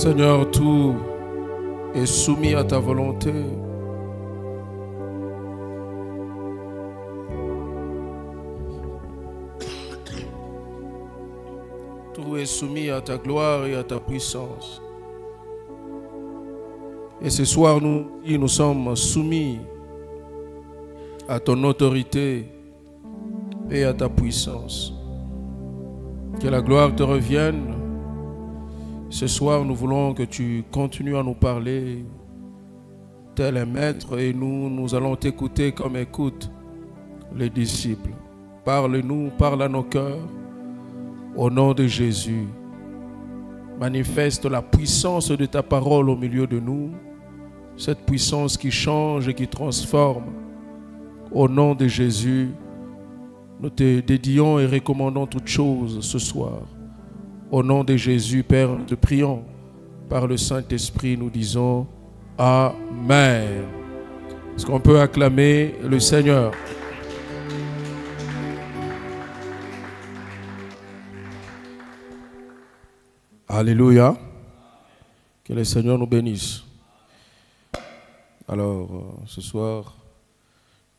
Seigneur, tout est soumis à ta volonté. Tout est soumis à ta gloire et à ta puissance. Et ce soir, nous sommes soumis à ton autorité et à ta puissance. Que la gloire te revienne. Ce soir, nous voulons que tu continues à nous parler tel un maître et nous allons t'écouter comme écoutent les disciples. Parle-nous, parle à nos cœurs. Au nom de Jésus, manifeste la puissance de ta parole au milieu de nous. Cette puissance qui change et qui transforme. Au nom de Jésus, nous te dédions et recommandons toutes choses ce soir. Au nom de Jésus, Père, nous te prions. Par le Saint-Esprit, nous disons Amen. Est-ce qu'on peut acclamer le Seigneur? Alléluia. Que le Seigneur nous bénisse. Alors, ce soir,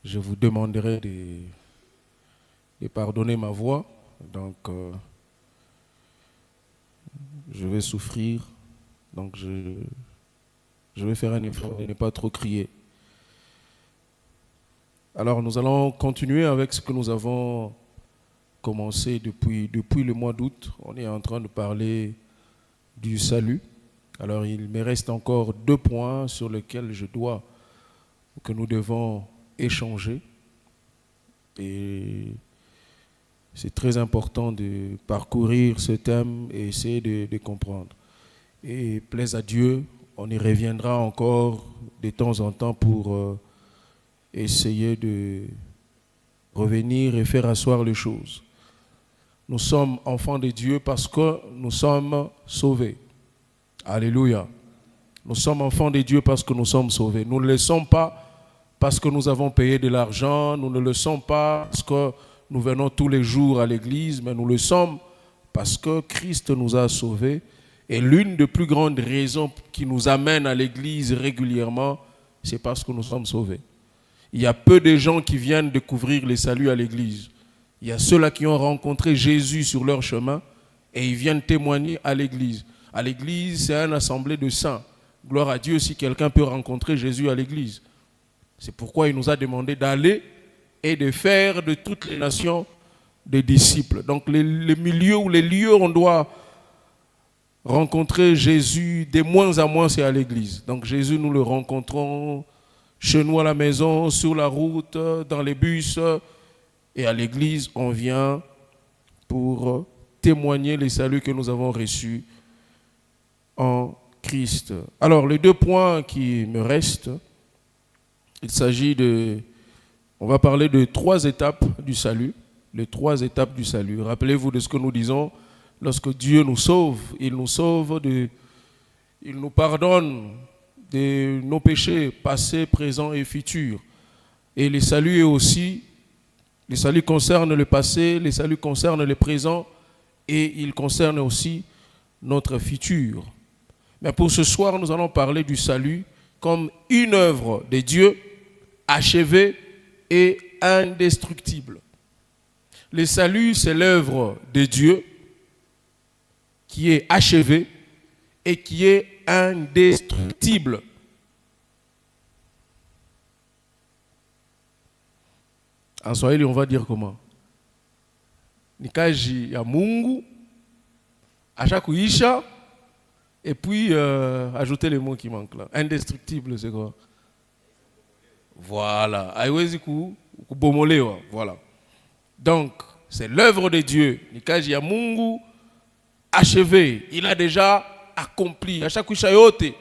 je vous demanderai de pardonner ma voix. Donc, je vais souffrir. Donc, je vais faire un effort de ne pas trop crier. Alors, nous allons continuer avec ce que nous avons commencé depuis le mois d'août. On est en train de parler du salut. Alors, il me reste encore 2 points sur lesquels que nous devons échanger. Et c'est très important de parcourir ce thème et essayer de comprendre. Et plaise à Dieu, on y reviendra encore de temps en temps pour essayer de revenir et faire asseoir les choses. Nous sommes enfants de Dieu parce que nous sommes sauvés. Alléluia. Nous sommes enfants de Dieu parce que nous sommes sauvés. Nous ne le sommes pas parce que nous avons payé de l'argent. Nous ne le sommes pas parce que nous venons tous les jours à l'église. Mais nous le sommes parce que Christ nous a sauvés. Et l'une des plus grandes raisons qui nous amène à l'église régulièrement, c'est parce que nous sommes sauvés. Il y a peu de gens qui viennent découvrir le salut à l'église. Il y a ceux-là qui ont rencontré Jésus sur leur chemin et ils viennent témoigner à l'église. À l'église, c'est une assemblée de saints. Gloire à Dieu si quelqu'un peut rencontrer Jésus à l'église. C'est pourquoi il nous a demandé d'aller et de faire de toutes les nations des disciples. Donc les milieux ou les lieux où on doit rencontrer Jésus de moins en moins, c'est à l'église. Donc Jésus, nous le rencontrons chez nous à la maison, sur la route, dans les bus. Et à l'église, on vient pour témoigner les saluts que nous avons reçus en Christ. Alors, les 2 points qui me restent, il s'agit on va parler de 3 étapes du salut. Les 3 étapes du salut. Rappelez-vous de ce que nous disons, lorsque Dieu nous sauve, il nous pardonne de nos péchés passés, présents et futurs. Et le salut est aussi, le salut concerne le passé, le salut concerne le présent et il concerne aussi notre futur. Mais pour ce soir, nous allons parler du salut comme une œuvre de Dieu achevée et indestructible. Le salut, c'est l'œuvre de Dieu qui est achevée et qui est indestructible. En Swahili, on va dire comment? Nikaji ya Mungu, ashakuisha, et puis ajouter les mots qui manquent là. Indestructible, c'est quoi? Voilà. Haiwezi kubomolewa. Voilà. Donc, c'est l'œuvre de Dieu. Nikaji ya Mungu, achevé. Il a déjà accompli. Ashakuisha yote.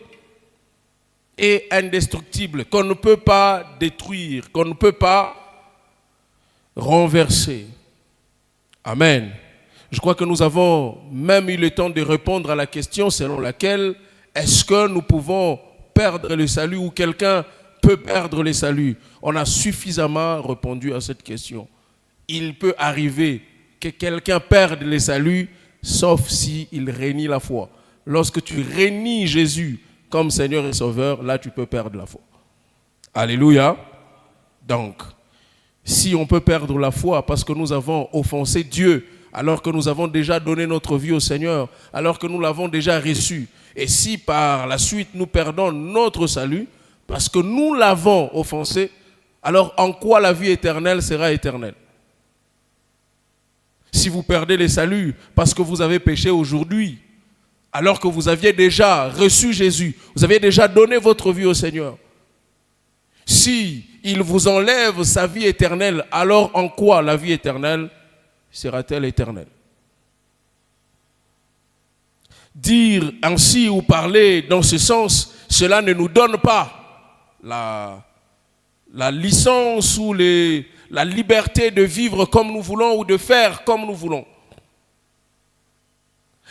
Et indestructible, qu'on ne peut pas détruire, qu'on ne peut pas renversé. Amen. Je crois que nous avons même eu le temps de répondre à la question selon laquelle est-ce que nous pouvons perdre le salut ou quelqu'un peut perdre le salut? On a suffisamment répondu à cette question. Il peut arriver que quelqu'un perde le salut sauf s'il renie la foi. lorsque tu rénies Jésus comme Seigneur et Sauveur, là tu peux perdre la foi. Alléluia. Donc, si on peut perdre la foi parce que nous avons offensé Dieu, alors que nous avons déjà donné notre vie au Seigneur, alors que nous l'avons déjà reçu, et si par la suite nous perdons notre salut, parce que nous l'avons offensé, alors en quoi la vie éternelle sera éternelle? Si vous perdez le salut parce que vous avez péché aujourd'hui, alors que vous aviez déjà reçu Jésus, vous aviez déjà donné votre vie au Seigneur, si il vous enlève sa vie éternelle, alors en quoi la vie éternelle sera-t-elle éternelle? Dire ainsi ou parler dans ce sens, cela ne nous donne pas la licence ou la liberté de vivre comme nous voulons ou de faire comme nous voulons.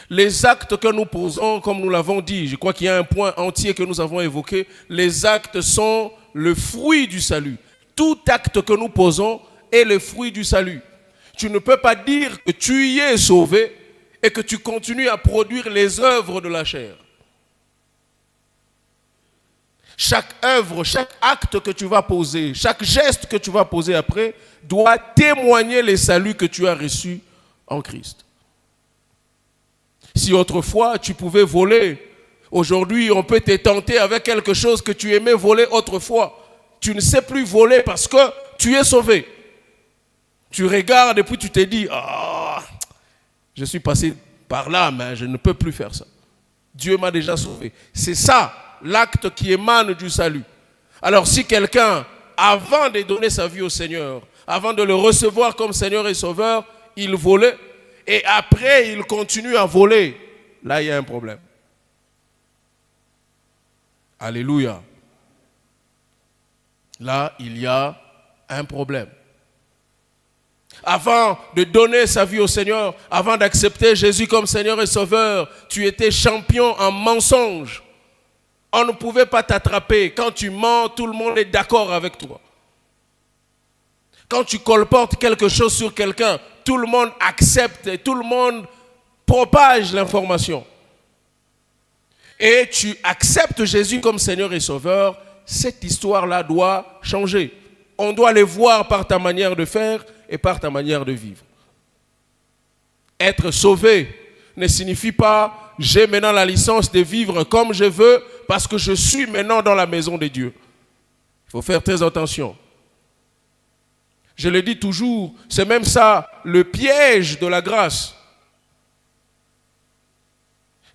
Les actes que nous posons, comme nous l'avons dit, je crois qu'il y a un point entier que nous avons évoqué, les actes sont le fruit du salut. Tout acte que nous posons est le fruit du salut. Tu ne peux pas dire que tu y es sauvé et que tu continues à produire les œuvres de la chair. Chaque œuvre, chaque acte que tu vas poser, chaque geste que tu vas poser après, doit témoigner les saluts que tu as reçus en Christ. Si autrefois tu pouvais voler, aujourd'hui on peut te tenter avec quelque chose que tu aimais voler autrefois. Tu ne sais plus voler parce que tu es sauvé. Tu regardes et puis tu te dis, je suis passé par là, mais je ne peux plus faire ça. Dieu m'a déjà sauvé. C'est ça, l'acte qui émane du salut. Alors si quelqu'un, avant de donner sa vie au Seigneur, avant de le recevoir comme Seigneur et Sauveur, il volait, et après il continue à voler, là il y a un problème. Alléluia. Là il y a un problème. Avant de donner sa vie au Seigneur, avant d'accepter Jésus comme Seigneur et Sauveur, tu étais champion en mensonge. On ne pouvait pas t'attraper. Quand tu mens, tout le monde est d'accord avec toi. Quand tu colportes quelque chose sur quelqu'un, tout le monde accepte et tout le monde propage l'information. Et tu acceptes Jésus comme Seigneur et Sauveur, cette histoire-là doit changer. On doit les voir par ta manière de faire et par ta manière de vivre. Être sauvé ne signifie pas j'ai maintenant la licence de vivre comme je veux parce que je suis maintenant dans la maison de Dieu. Il faut faire très attention. Je le dis toujours, c'est même ça le piège de la grâce.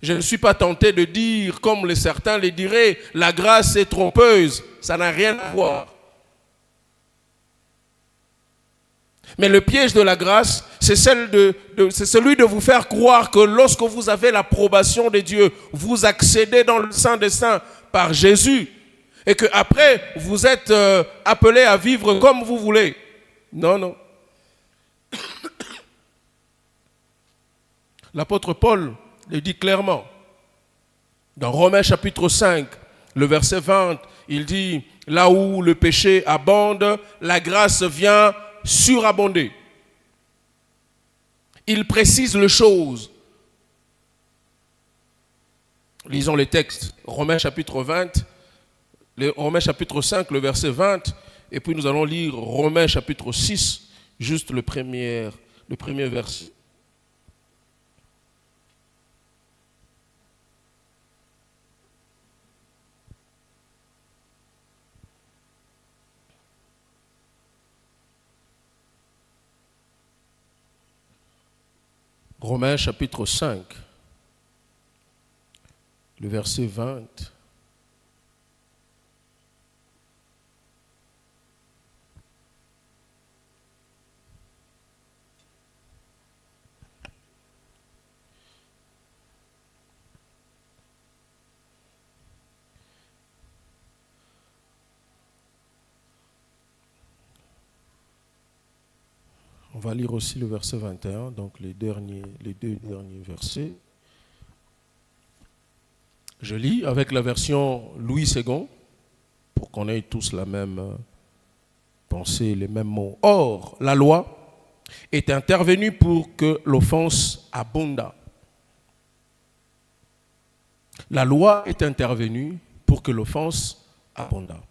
Je ne suis pas tenté de dire, comme certains le diraient, la grâce est trompeuse. Ça n'a rien à voir. Mais le piège de la grâce, c'est celui de vous faire croire que lorsque vous avez l'approbation de Dieu, vous accédez dans le Saint des Saints par Jésus et qu'après, vous êtes appelé à vivre comme vous voulez. Non, non. L'apôtre Paul le dit clairement. Dans Romains chapitre 5, le verset 20, il dit, là où le péché abonde, la grâce vient surabonder. Il précise les choses. Lisons les textes. Romains chapitre 20, Romains chapitre 5, le verset 20, et puis nous allons lire Romains chapitre 6, juste le premier verset. Romains chapitre 5, le verset 20. On va lire aussi le verset 21, donc les deux derniers versets. Je lis avec la version Louis II, pour qu'on ait tous la même pensée, les mêmes mots. Or, la loi est intervenue pour que l'offense abondât. La loi est intervenue pour que l'offense abondât.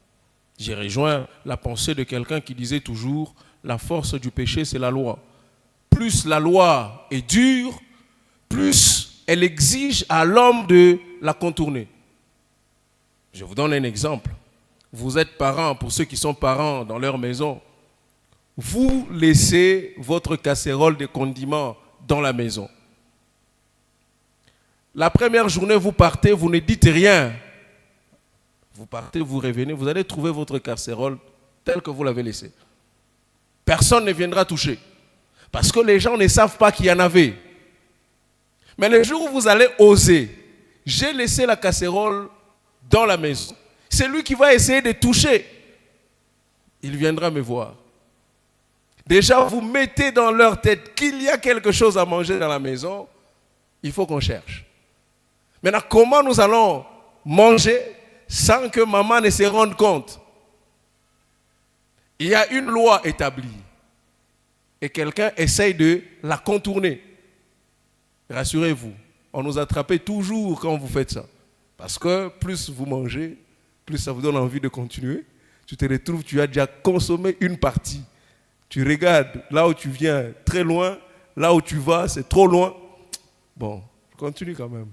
J'ai rejoint la pensée de quelqu'un qui disait toujours « la force du péché, c'est la loi ». Plus la loi est dure, plus elle exige à l'homme de la contourner. Je vous donne un exemple. Vous êtes parents, pour ceux qui sont parents dans leur maison, vous laissez votre casserole de condiments dans la maison. La première journée, vous partez, vous ne dites rien. Vous partez, vous revenez, vous allez trouver votre casserole telle que vous l'avez laissée. Personne ne viendra toucher. Parce que les gens ne savent pas qu'il y en avait. Mais le jour où vous allez oser, j'ai laissé la casserole dans la maison. C'est lui qui va essayer de toucher. Il viendra me voir. Déjà, vous mettez dans leur tête qu'il y a quelque chose à manger dans la maison. Il faut qu'on cherche. Maintenant, comment nous allons manger sans que maman ne se rende compte? Il y a une loi établie. Et quelqu'un essaye de la contourner. Rassurez-vous, on nous attrape toujours quand vous faites ça. Parce que plus vous mangez, plus ça vous donne envie de continuer. Tu te retrouves, tu as déjà consommé une partie. Tu regardes là où tu viens, très loin. Là où tu vas, c'est trop loin. Bon, continue quand même.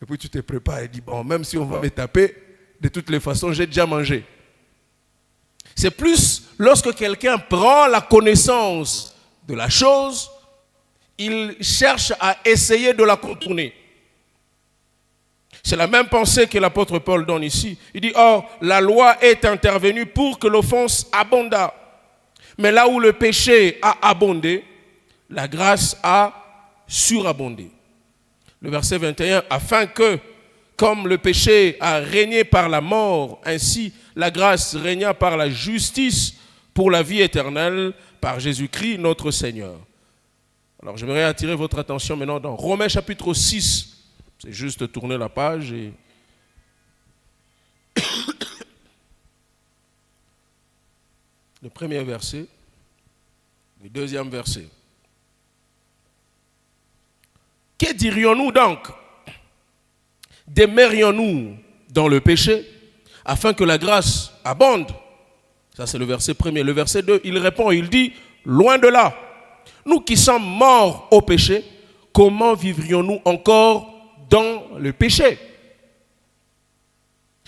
Et puis tu te prépares et dis, bon, même si on va me taper, de toutes les façons, j'ai déjà mangé. C'est plus lorsque quelqu'un prend la connaissance de la chose, il cherche à essayer de la contourner. C'est la même pensée que l'apôtre Paul donne ici. Il dit, or, la loi est intervenue pour que l'offense abondât. Mais là où le péché a abondé, la grâce a surabondé. Le verset 21, afin que, comme le péché a régné par la mort, ainsi la grâce régna par la justice pour la vie éternelle, par Jésus-Christ notre Seigneur. Alors j'aimerais attirer votre attention maintenant dans Romains chapitre 6. C'est juste tourner la page et... Le premier verset, le deuxième verset. Que dirions-nous donc? Demeurions-nous dans le péché afin que la grâce abonde? Ça c'est le verset premier. Le verset 2, il répond, il dit, loin de là. Nous qui sommes morts au péché, comment vivrions-nous encore dans le péché?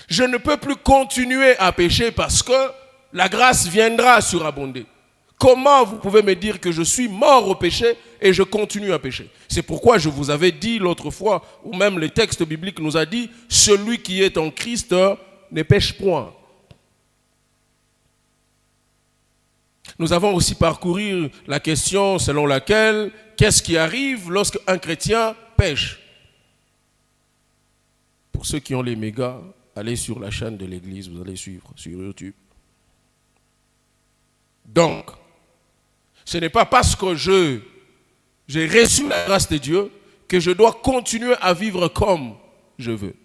Je ne peux plus continuer à pécher parce que la grâce viendra surabonder. Comment vous pouvez me dire que je suis mort au péché et je continue à pécher? C'est pourquoi je vous avais dit l'autre fois, ou même le texte biblique nous a dit, celui qui est en Christ ne pêche point. Nous avons aussi parcouru la question selon laquelle, qu'est-ce qui arrive lorsque un chrétien pêche? Pour ceux qui ont les mégas, allez sur la chaîne de l'église, vous allez suivre sur YouTube. Donc, ce n'est pas parce que j'ai reçu la grâce de Dieu que je dois continuer à vivre comme je veux.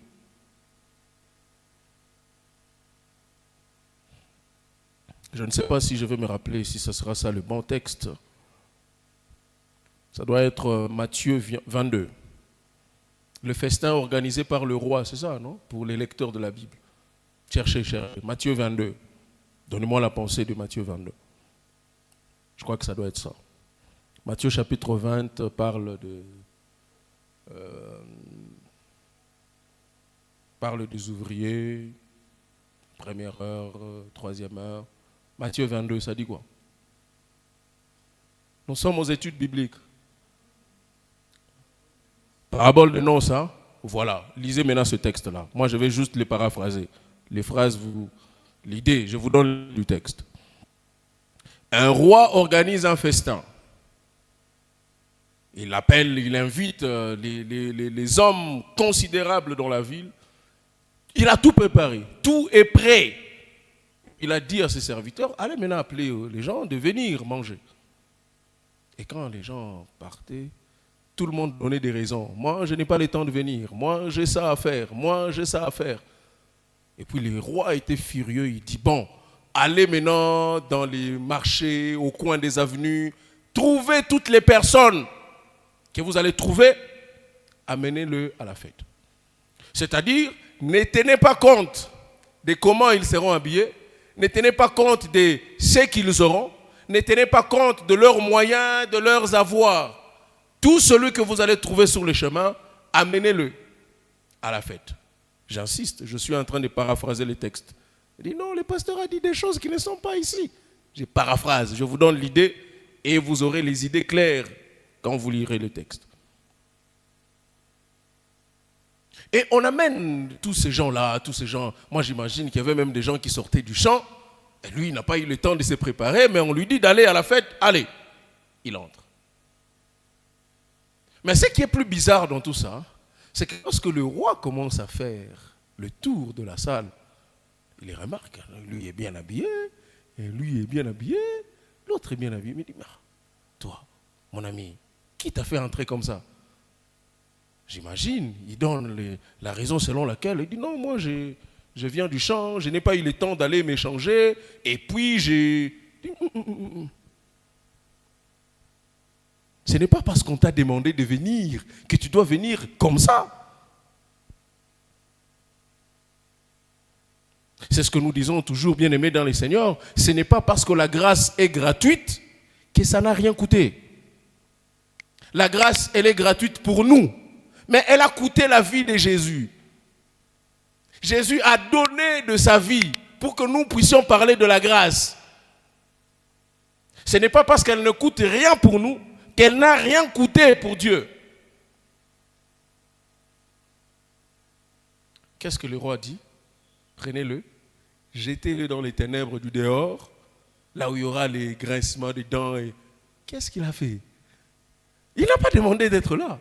Je ne sais pas si je vais me rappeler si ce sera ça le bon texte. Ça doit être Matthieu 22. Le festin organisé par le roi, c'est ça, non? Pour les lecteurs de la Bible. Cherchez. Matthieu 22. Donnez-moi la pensée de Matthieu 22. Je crois que ça doit être ça. Matthieu chapitre 20 parle des ouvriers, première heure, troisième heure. Matthieu 22, ça dit quoi? Nous sommes aux études bibliques. Parabole de noces, hein? Voilà, lisez maintenant ce texte-là. Moi, je vais juste les paraphraser. Les phrases, l'idée, je vous donne du texte. Un roi organise un festin. Il invite les hommes considérables dans la ville. Il a tout préparé, tout est prêt. Il a dit à ses serviteurs, allez maintenant appeler les gens de venir manger. Et quand les gens partaient, tout le monde donnait des raisons. Moi, je n'ai pas le temps de venir. Moi, j'ai ça à faire. Moi, j'ai ça à faire. Et puis le roi était furieux. Il dit, bon, allez maintenant dans les marchés, au coin des avenues, trouvez toutes les personnes que vous allez trouver, amenez-le à la fête. C'est-à-dire, ne tenez pas compte de comment ils seront habillés, ne tenez pas compte de ce qu'ils auront, ne tenez pas compte de leurs moyens, de leurs avoirs. Tout celui que vous allez trouver sur le chemin, amenez-le à la fête. J'insiste, je suis en train de paraphraser le texte. Il dit non, le pasteur a dit des choses qui ne sont pas ici. Je paraphrase, je vous donne l'idée et vous aurez les idées claires quand vous lirez le texte. Et on amène tous ces gens-là, tous ces gens. Moi, j'imagine qu'il y avait même des gens qui sortaient du champ. Et lui, il n'a pas eu le temps de se préparer, mais on lui dit d'aller à la fête. Allez, il entre. Mais ce qui est plus bizarre dans tout ça, c'est que lorsque le roi commence à faire le tour de la salle, il les remarque. Lui est bien habillé, et lui est bien habillé, l'autre est bien habillé. Il dit, mais toi, mon ami, qui t'a fait entrer comme ça? J'imagine, il donne la raison selon laquelle il dit non, moi je viens du champ, je n'ai pas eu le temps d'aller m'échanger, et puis j'ai... Ce n'est pas parce qu'on t'a demandé de venir que tu dois venir comme ça. C'est ce que nous disons toujours, bien-aimés dans les Seigneurs, ce n'est pas parce que la grâce est gratuite que ça n'a rien coûté. La grâce, elle est gratuite pour nous. Mais elle a coûté la vie de Jésus. Jésus a donné de sa vie pour que nous puissions parler de la grâce. Ce n'est pas parce qu'elle ne coûte rien pour nous qu'elle n'a rien coûté pour Dieu. Qu'est-ce que le roi dit? Prenez-le, jetez-le dans les ténèbres du dehors, là où il y aura les grincements des dents. Et... Qu'est-ce qu'il a fait? Il n'a pas demandé d'être là.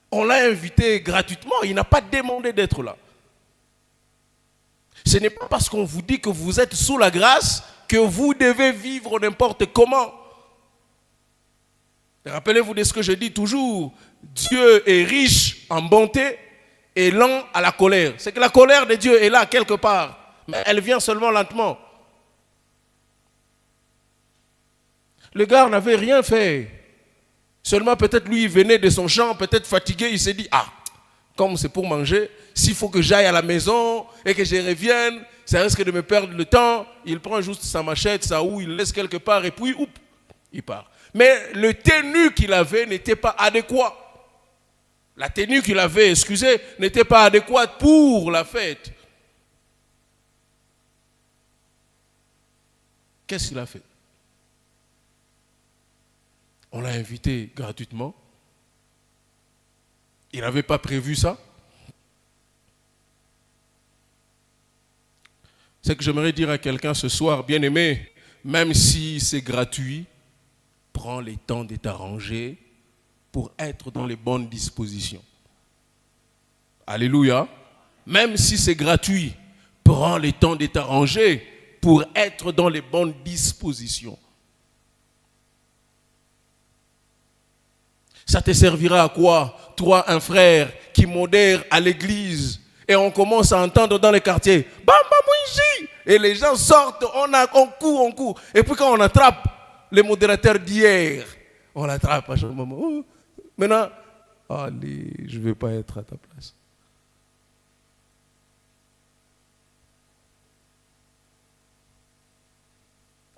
On l'a invité gratuitement, il n'a pas demandé d'être là. Ce n'est pas parce qu'on vous dit que vous êtes sous la grâce que vous devez vivre n'importe comment. Rappelez-vous de ce que je dis toujours, Dieu est riche en bonté et lent à la colère. C'est que la colère de Dieu est là quelque part, mais elle vient seulement lentement. Le gars n'avait rien fait. Seulement peut-être lui, il venait de son champ, peut-être fatigué, il s'est dit, ah, comme c'est pour manger, s'il faut que j'aille à la maison et que je revienne, ça risque de me perdre le temps. Il prend juste sa machette, sa houe, il laisse quelque part et puis, oups, il part. Mais le tenue qu'il avait n'était pas adéquat. La tenue qu'il avait, excusez, n'était pas adéquate pour la fête. Qu'est-ce qu'il a fait? On l'a invité gratuitement. Il n'avait pas prévu ça. C'est que j'aimerais dire à quelqu'un ce soir, bien-aimé, même si c'est gratuit, prends le temps de t'arranger pour être dans les bonnes dispositions. Alléluia. Même si c'est gratuit, prends le temps de t'arranger pour être dans les bonnes dispositions. Ça te servira à quoi? Toi, un frère qui modère à l'église et on commence à entendre dans les quartiers Bamba Mouinji, et les gens sortent, on court. Et puis quand on attrape les modérateurs d'hier, on l'attrape à chaque moment. Oh, maintenant, allez, je ne vais pas être à ta place.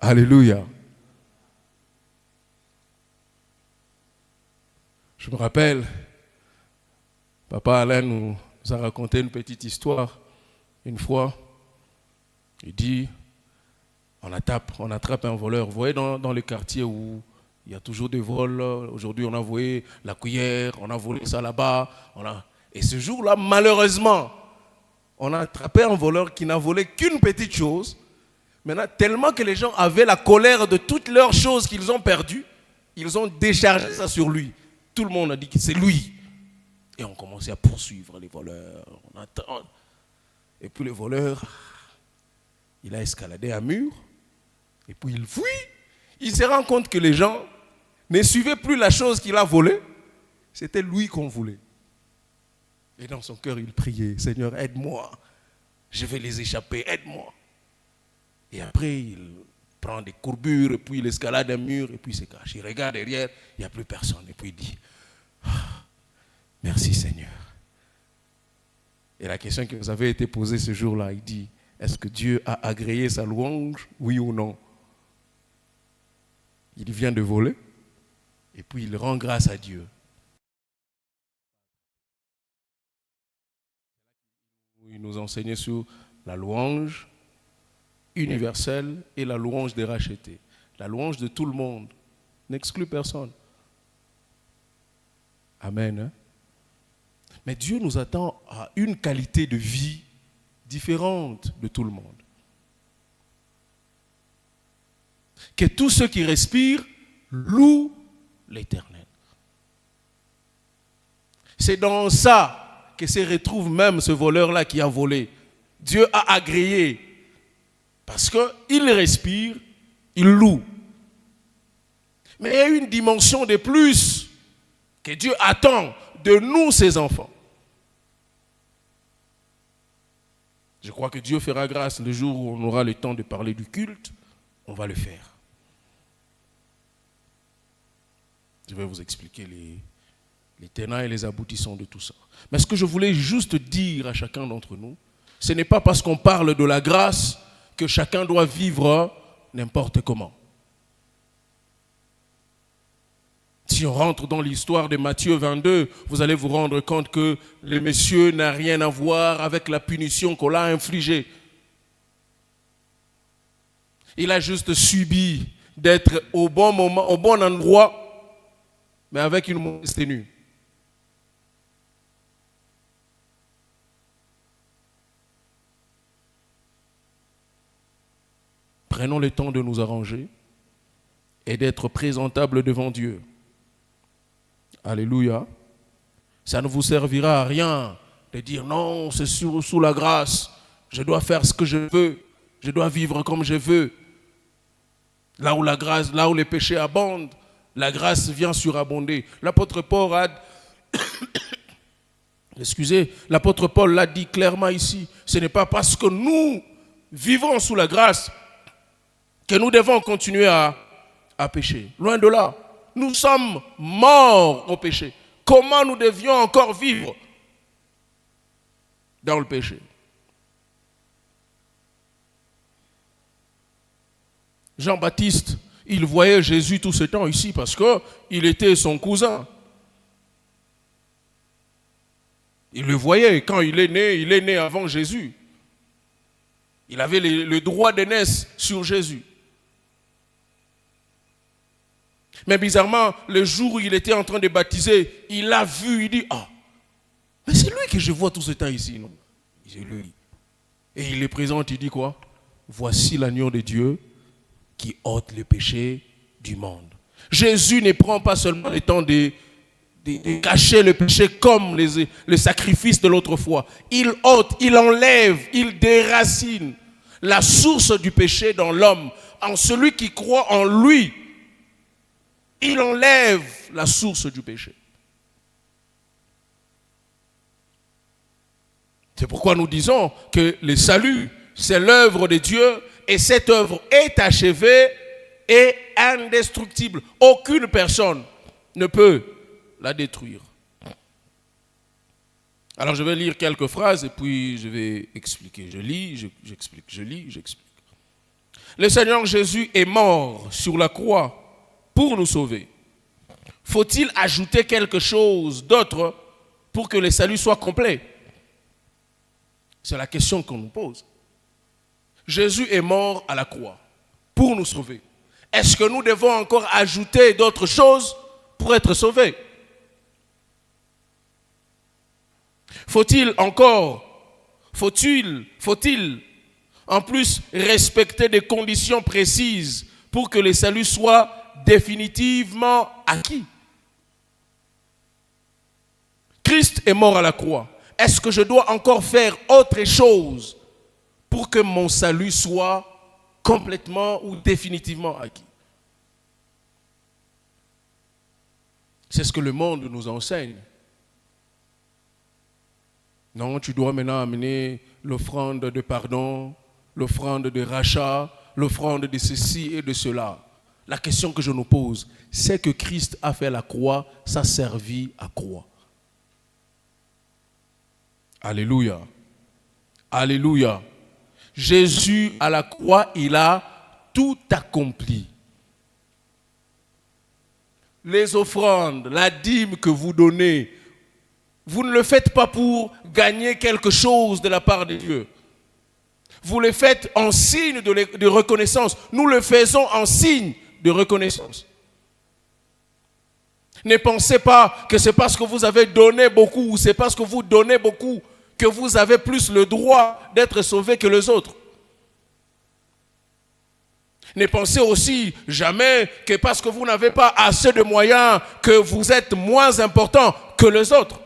Alléluia. Je me rappelle, Papa Alain nous a raconté une petite histoire. Une fois, il dit, on attrape un voleur. Vous voyez dans le quartier où il y a toujours des vols. Aujourd'hui, on a volé la cuillère, on a volé ça là-bas. Et ce jour-là, malheureusement, on a attrapé un voleur qui n'a volé qu'une petite chose. Maintenant, tellement que les gens avaient la colère de toutes leurs choses qu'ils ont perdues, ils ont déchargé ça sur lui. Tout le monde a dit que c'est lui. Et on commençait à poursuivre les voleurs. On attend. Et puis le voleur, il a escaladé un mur. Et puis il fuit. Il se rend compte que les gens ne suivaient plus la chose qu'il a volée. C'était lui qu'on voulait. Et dans son cœur, il priait, Seigneur, aide-moi. Je vais les échapper, aide-moi. Et après, il prend des courbures, et puis il escalade un mur, et puis il se cache. Il regarde derrière, il n'y a plus personne. Et puis il dit, merci Seigneur. Et la question qui nous avait été posée ce jour-là, il dit, est-ce que Dieu a agréé sa louange, oui ou non? Il vient de voler, et puis il rend grâce à Dieu. Il nous enseignait sur la louange universelle et la louange des rachetés. La louange de tout le monde n'exclut personne. Amen. Hein? Mais Dieu nous attend à une qualité de vie différente de tout le monde. Que tous ceux qui respirent louent l'Éternel. C'est dans ça que se retrouve même ce voleur-là qui a volé. Dieu a agréé. Parce qu'il respire, il loue. Mais il y a une dimension de plus que Dieu attend de nous, ses enfants. Je crois que Dieu fera grâce le jour où on aura le temps de parler du culte. On va le faire. Je vais vous expliquer les tenants et les aboutissants de tout ça. Mais ce que je voulais juste dire à chacun d'entre nous, ce n'est pas parce qu'on parle de la grâce que chacun doit vivre n'importe comment. Si on rentre dans l'histoire de Matthieu 22, vous allez vous rendre compte que le monsieur n'a rien à voir avec la punition qu'on l'a infligée. Il a juste subi d'être au bon moment, au bon endroit, mais avec une mauvaise tenue. Prenons le temps de nous arranger et d'être présentables devant Dieu. Alléluia. Ça ne vous servira à rien de dire non, c'est sous la grâce. Je dois faire ce que je veux. Je dois vivre comme je veux. Là où la grâce, là où les péchés abondent, la grâce vient surabonder. L'apôtre Paul l'apôtre Paul l'a dit clairement ici. Ce n'est pas parce que nous vivons sous la grâce que nous devons continuer à pécher. Loin de là. Nous sommes morts au péché. Comment nous devions encore vivre dans le péché? Jean-Baptiste, il voyait Jésus tout ce temps ici parce qu'il était son cousin. Il le voyait quand il est né avant Jésus. Il avait le droit d'aînesse sur Jésus. Mais bizarrement, le jour où il était en train de baptiser, il l'a vu, il dit, ah, mais c'est lui que je vois tout ce temps ici, non? C'est lui. Et il le présente, il dit quoi? Voici l'agneau de Dieu qui ôte le péché du monde. Jésus ne prend pas seulement le temps de cacher le péché comme le sacrifice de l'autre fois. Il ôte, il enlève, il déracine la source du péché dans l'homme. En celui qui croit en lui, il enlève la source du péché. C'est pourquoi nous disons que le salut, c'est l'œuvre de Dieu et cette œuvre est achevée et indestructible. Aucune personne ne peut la détruire. Alors je vais lire quelques phrases et puis je vais expliquer. Je lis, j'explique, je lis, j'explique. Le Seigneur Jésus est mort sur la croix pour nous sauver. Faut-il ajouter quelque chose d'autre pour que le salut soit complet? C'est la question qu'on nous pose. Jésus est mort à la croix pour nous sauver. Est-ce que nous devons encore ajouter d'autres choses pour être sauvés? Faut-il en plus respecter des conditions précises pour que le salut soit définitivement acquis? Christ est mort à la croix. Est-ce que je dois encore faire autre chose pour que mon salut soit complètement ou définitivement acquis? C'est ce que le monde nous enseigne. Non, tu dois maintenant amener l'offrande de pardon, l'offrande de rachat, l'offrande de ceci et de cela. La question que je nous pose, c'est que Christ a fait la croix, ça servit à quoi? Alléluia. Alléluia. Jésus à la croix, il a tout accompli. Les offrandes, la dîme que vous donnez, vous ne le faites pas pour gagner quelque chose de la part de Dieu. Vous le faites en signe de reconnaissance. Nous le faisons en signe de reconnaissance. Ne pensez pas que c'est parce que vous avez donné beaucoup ou c'est parce que vous donnez beaucoup que vous avez plus le droit d'être sauvé que les autres. Ne pensez aussi jamais que parce que vous n'avez pas assez de moyens que vous êtes moins important que les autres.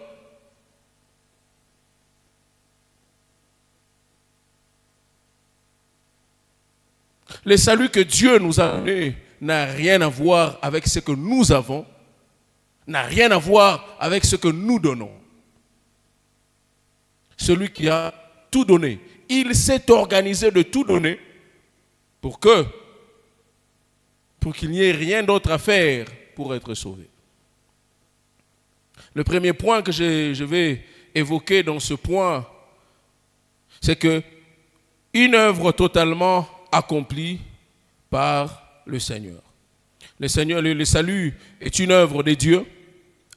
Le salut que Dieu nous a donné n'a rien à voir avec ce que nous avons, n'a rien à voir avec ce que nous donnons. Celui qui a tout donné, il s'est organisé de tout donner pour qu'il n'y ait rien d'autre à faire pour être sauvé. Le premier point que je vais évoquer dans ce point, c'est que une œuvre totalement accomplie par le Seigneur. Le salut est une œuvre de Dieu,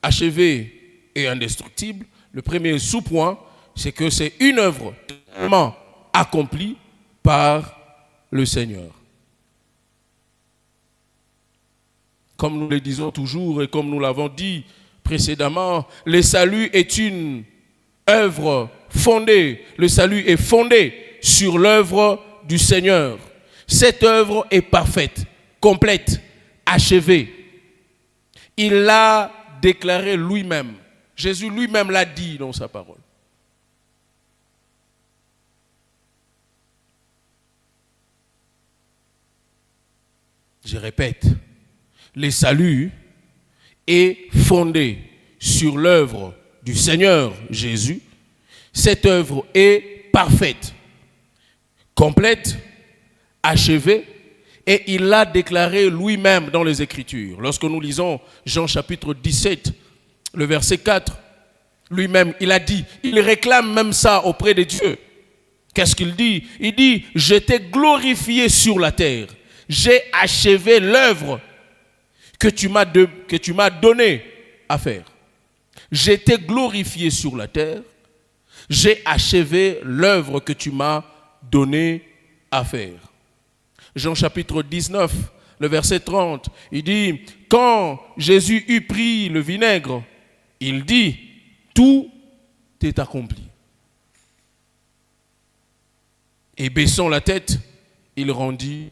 achevée et indestructible. Le premier sous-point, c'est que c'est une œuvre totalement accomplie par le Seigneur. Comme nous le disons toujours et comme nous l'avons dit précédemment, le salut est une œuvre fondée. Le salut est fondé sur l'œuvre du Seigneur. Cette œuvre est parfaite, complète, achevée. Il l'a déclaré lui-même. Jésus lui-même l'a dit dans sa parole. Je répète, le salut est fondé sur l'œuvre du Seigneur Jésus. Cette œuvre est parfaite, complète, achevée, et il l'a déclaré lui-même dans les Écritures. Lorsque nous lisons Jean chapitre 17, le verset 4, lui-même, il a dit, il réclame même ça auprès de Dieu. Qu'est-ce qu'il dit? Il dit, je t'ai glorifié sur la terre. J'ai achevé l'œuvre que tu m'as donné à faire. J'ai été glorifié sur la terre. J'ai achevé l'œuvre que tu m'as donné à faire. Jean chapitre 19, le verset 30, il dit, quand Jésus eut pris le vinaigre, il dit, tout est accompli. Et baissant la tête, il rendit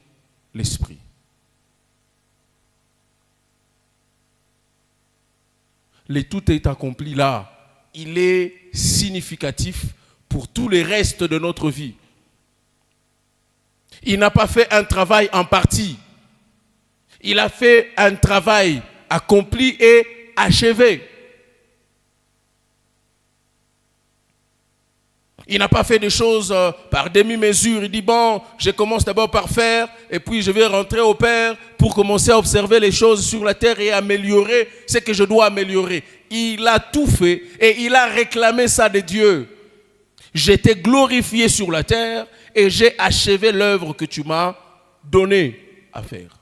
l'esprit. Le tout est accompli là. Il est significatif pour tout le reste de notre vie. Il n'a pas fait un travail en partie. Il a fait un travail accompli et achevé. Il n'a pas fait des choses par demi-mesure. Il dit, bon, je commence d'abord par faire, et puis je vais rentrer au Père pour commencer à observer les choses sur la terre et améliorer ce que je dois améliorer. Il a tout fait et il a réclamé ça de Dieu. J'étais glorifié sur la terre et j'ai achevé l'œuvre que tu m'as donnée à faire.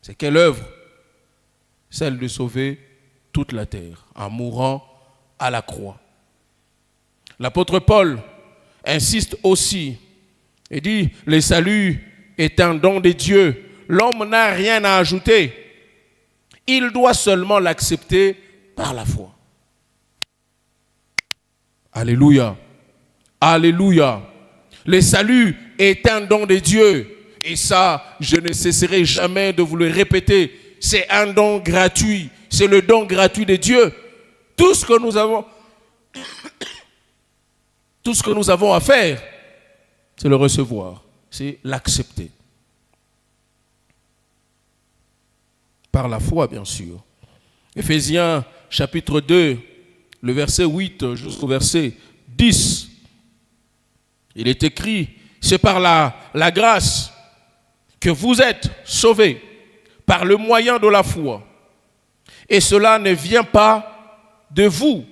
C'est quelle œuvre? Celle de sauver toute la terre en mourant à la croix. L'apôtre Paul insiste aussi et dit, le salut est un don de Dieu. L'homme n'a rien à ajouter. Il doit seulement l'accepter par la foi. Alléluia. Alléluia. Le salut est un don de Dieu. Et ça, je ne cesserai jamais de vous le répéter. C'est un don gratuit. C'est le don gratuit de Dieu. Tout ce que nous avons à faire, c'est le recevoir, c'est l'accepter. Par la foi, bien sûr. Éphésiens chapitre 2, le verset 8 jusqu'au verset 10. Il est écrit, c'est par la grâce que vous êtes sauvés, par le moyen de la foi. Et cela ne vient pas de vous.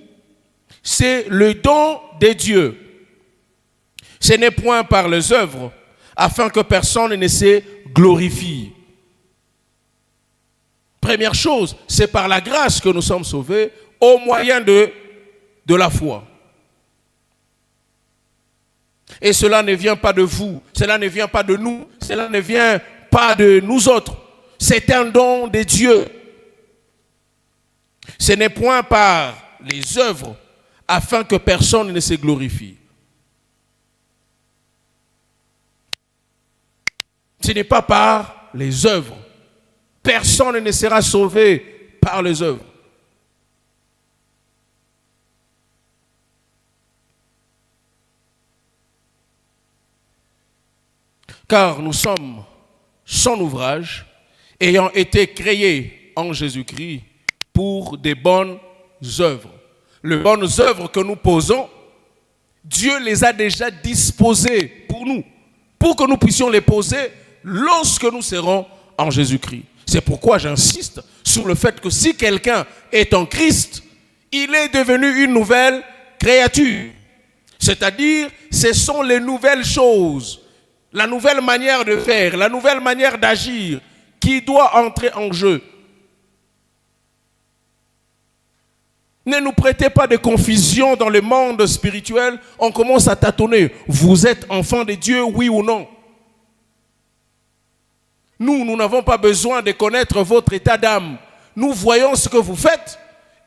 C'est le don de Dieu. Ce n'est point par les œuvres, afin que personne ne se glorifie. Première chose, c'est par la grâce que nous sommes sauvés au moyen de la foi. Et cela ne vient pas de vous, cela ne vient pas de nous, cela ne vient pas de nous autres. C'est un don de Dieu. Ce n'est point par les œuvres, afin que personne ne se glorifie. Ce n'est pas par les œuvres. Personne ne sera sauvé par les œuvres. Car nous sommes son ouvrage, ayant été créés en Jésus-Christ pour des bonnes œuvres. Les bonnes œuvres que nous posons, Dieu les a déjà disposées pour nous, pour que nous puissions les poser lorsque nous serons en Jésus-Christ. C'est pourquoi j'insiste sur le fait que si quelqu'un est en Christ, il est devenu une nouvelle créature. C'est-à-dire, ce sont les nouvelles choses, la nouvelle manière de faire, la nouvelle manière d'agir qui doit entrer en jeu. Ne nous prêtez pas de confusion dans le monde spirituel. On commence à tâtonner. Vous êtes enfant de Dieu, oui ou non? Nous n'avons pas besoin de connaître votre état d'âme. Nous voyons ce que vous faites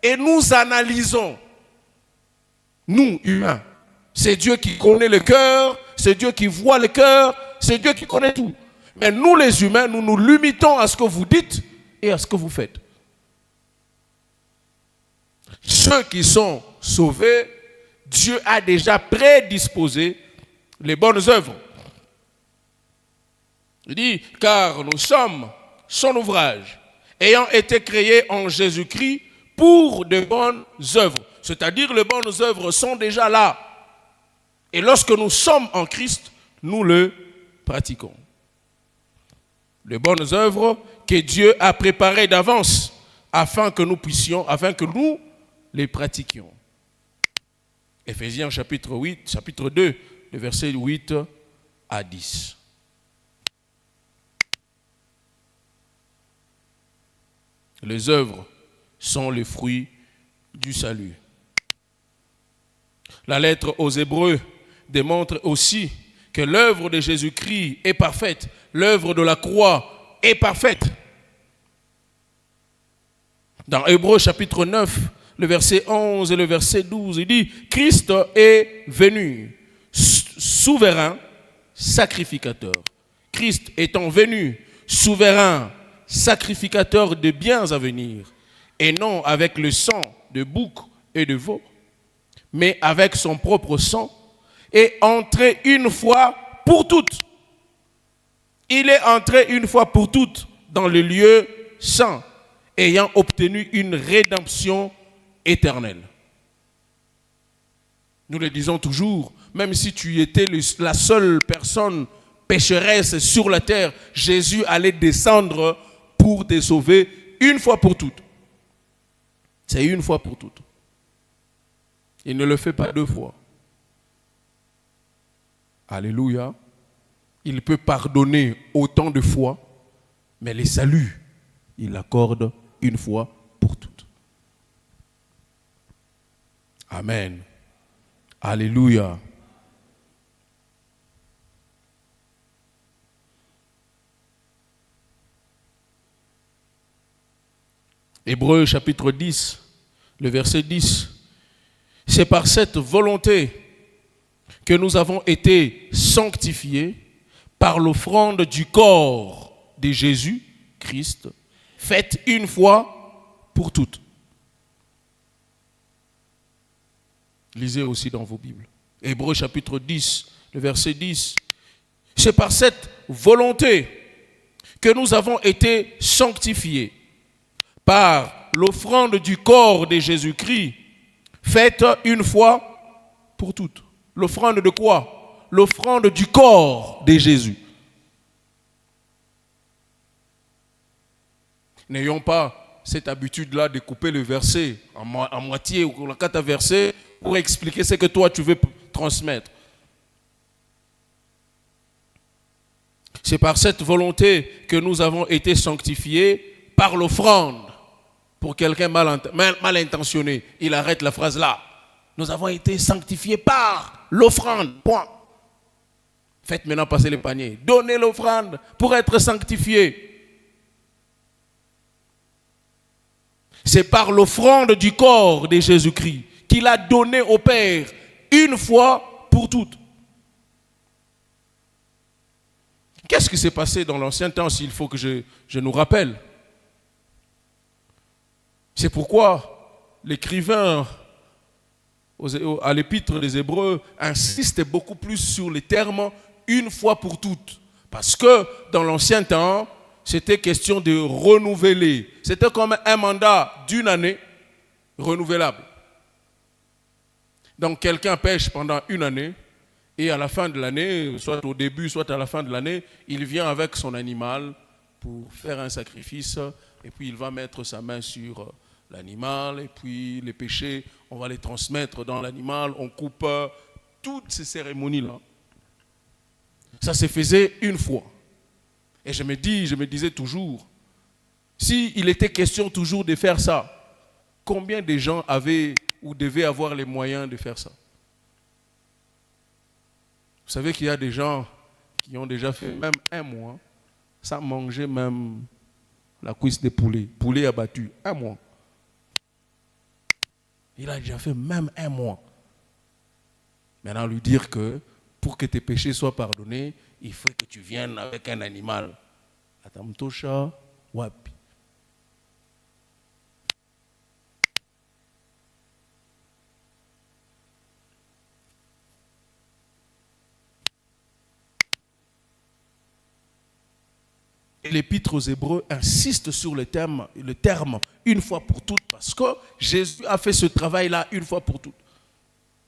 et nous analysons. Nous, humains. C'est Dieu qui connaît le cœur, c'est Dieu qui voit le cœur, c'est Dieu qui connaît tout. Mais nous, les humains, nous nous limitons à ce que vous dites et à ce que vous faites. Ceux qui sont sauvés, Dieu a déjà prédisposé les bonnes œuvres. Il dit, car nous sommes son ouvrage, ayant été créés en Jésus-Christ pour de bonnes œuvres. C'est-à-dire, les bonnes œuvres sont déjà là. Et lorsque nous sommes en Christ, nous le pratiquons. Les bonnes œuvres que Dieu a préparées d'avance afin que nous les pratiquions. Éphésiens chapitre 2, le verset 8 à 10. Les œuvres sont les fruits du salut. La lettre aux Hébreux démontre aussi que l'œuvre de Jésus-Christ est parfaite. L'œuvre de la croix est parfaite. Dans Hébreux chapitre 9, le verset 11 et le verset 12, il dit « Christ est venu, souverain, sacrificateur. » Christ étant venu, souverain, sacrificateur de biens à venir, et non avec le sang de bouc et de veau, mais avec son propre sang, est entré une fois pour toutes. Il est entré une fois pour toutes dans le lieu saint, ayant obtenu une rédemption éternelle. Nous le disons toujours, même si tu étais la seule personne pécheresse sur la terre, Jésus allait descendre pour te sauver une fois pour toutes. C'est une fois pour toutes. Il ne le fait pas deux fois. Alléluia. Il peut pardonner autant de fois, mais les saluts, il l'accorde une fois pour toutes. Amen. Alléluia. Hébreux chapitre 10, le verset 10. C'est par cette volonté que nous avons été sanctifiés par l'offrande du corps de Jésus-Christ, faite une fois pour toutes. Lisez aussi dans vos Bibles. Hébreux chapitre 10, le verset 10. C'est par cette volonté que nous avons été sanctifiés par l'offrande du corps de Jésus-Christ, faite une fois pour toutes. L'offrande de quoi? L'offrande du corps de Jésus. N'ayons pas cette habitude-là de couper le verset en moitié ou en quatre versets pour expliquer ce que toi tu veux transmettre. C'est par cette volonté que nous avons été sanctifiés par l'offrande. Pour quelqu'un mal intentionné, il arrête la phrase là. Nous avons été sanctifiés par l'offrande. Point. Faites maintenant passer les paniers. Donnez l'offrande pour être sanctifiés. C'est par l'offrande du corps de Jésus-Christ qu'il a donné au Père une fois pour toutes. Qu'est-ce qui s'est passé dans l'ancien temps, s'il faut que je nous rappelle? C'est pourquoi l'écrivain à l'épître des Hébreux insiste beaucoup plus sur les termes une fois pour toutes. Parce que dans l'ancien temps, c'était question de renouveler. C'était comme un mandat d'une année renouvelable. Donc quelqu'un pêche pendant une année et à la fin de l'année, soit au début, soit à la fin de l'année, il vient avec son animal pour faire un sacrifice et puis il va mettre sa main sur l'animal et puis les péchés, on va les transmettre dans l'animal, on coupe toutes ces cérémonies-là. Ça se faisait une fois. Et je me disais toujours, s'il était question toujours de faire ça, combien de gens avaient ou devaient avoir les moyens de faire ça? Vous savez qu'il y a des gens qui ont déjà fait même un mois sans manger même la cuisse de poulet abattu, un mois. Il a déjà fait même un mois. Maintenant, lui dire que pour que tes péchés soient pardonnés, il faut que tu viennes avec un animal. Atamtosha wapi. Et l'épître aux Hébreux insiste sur le terme une fois pour toutes parce que Jésus a fait ce travail-là une fois pour toutes.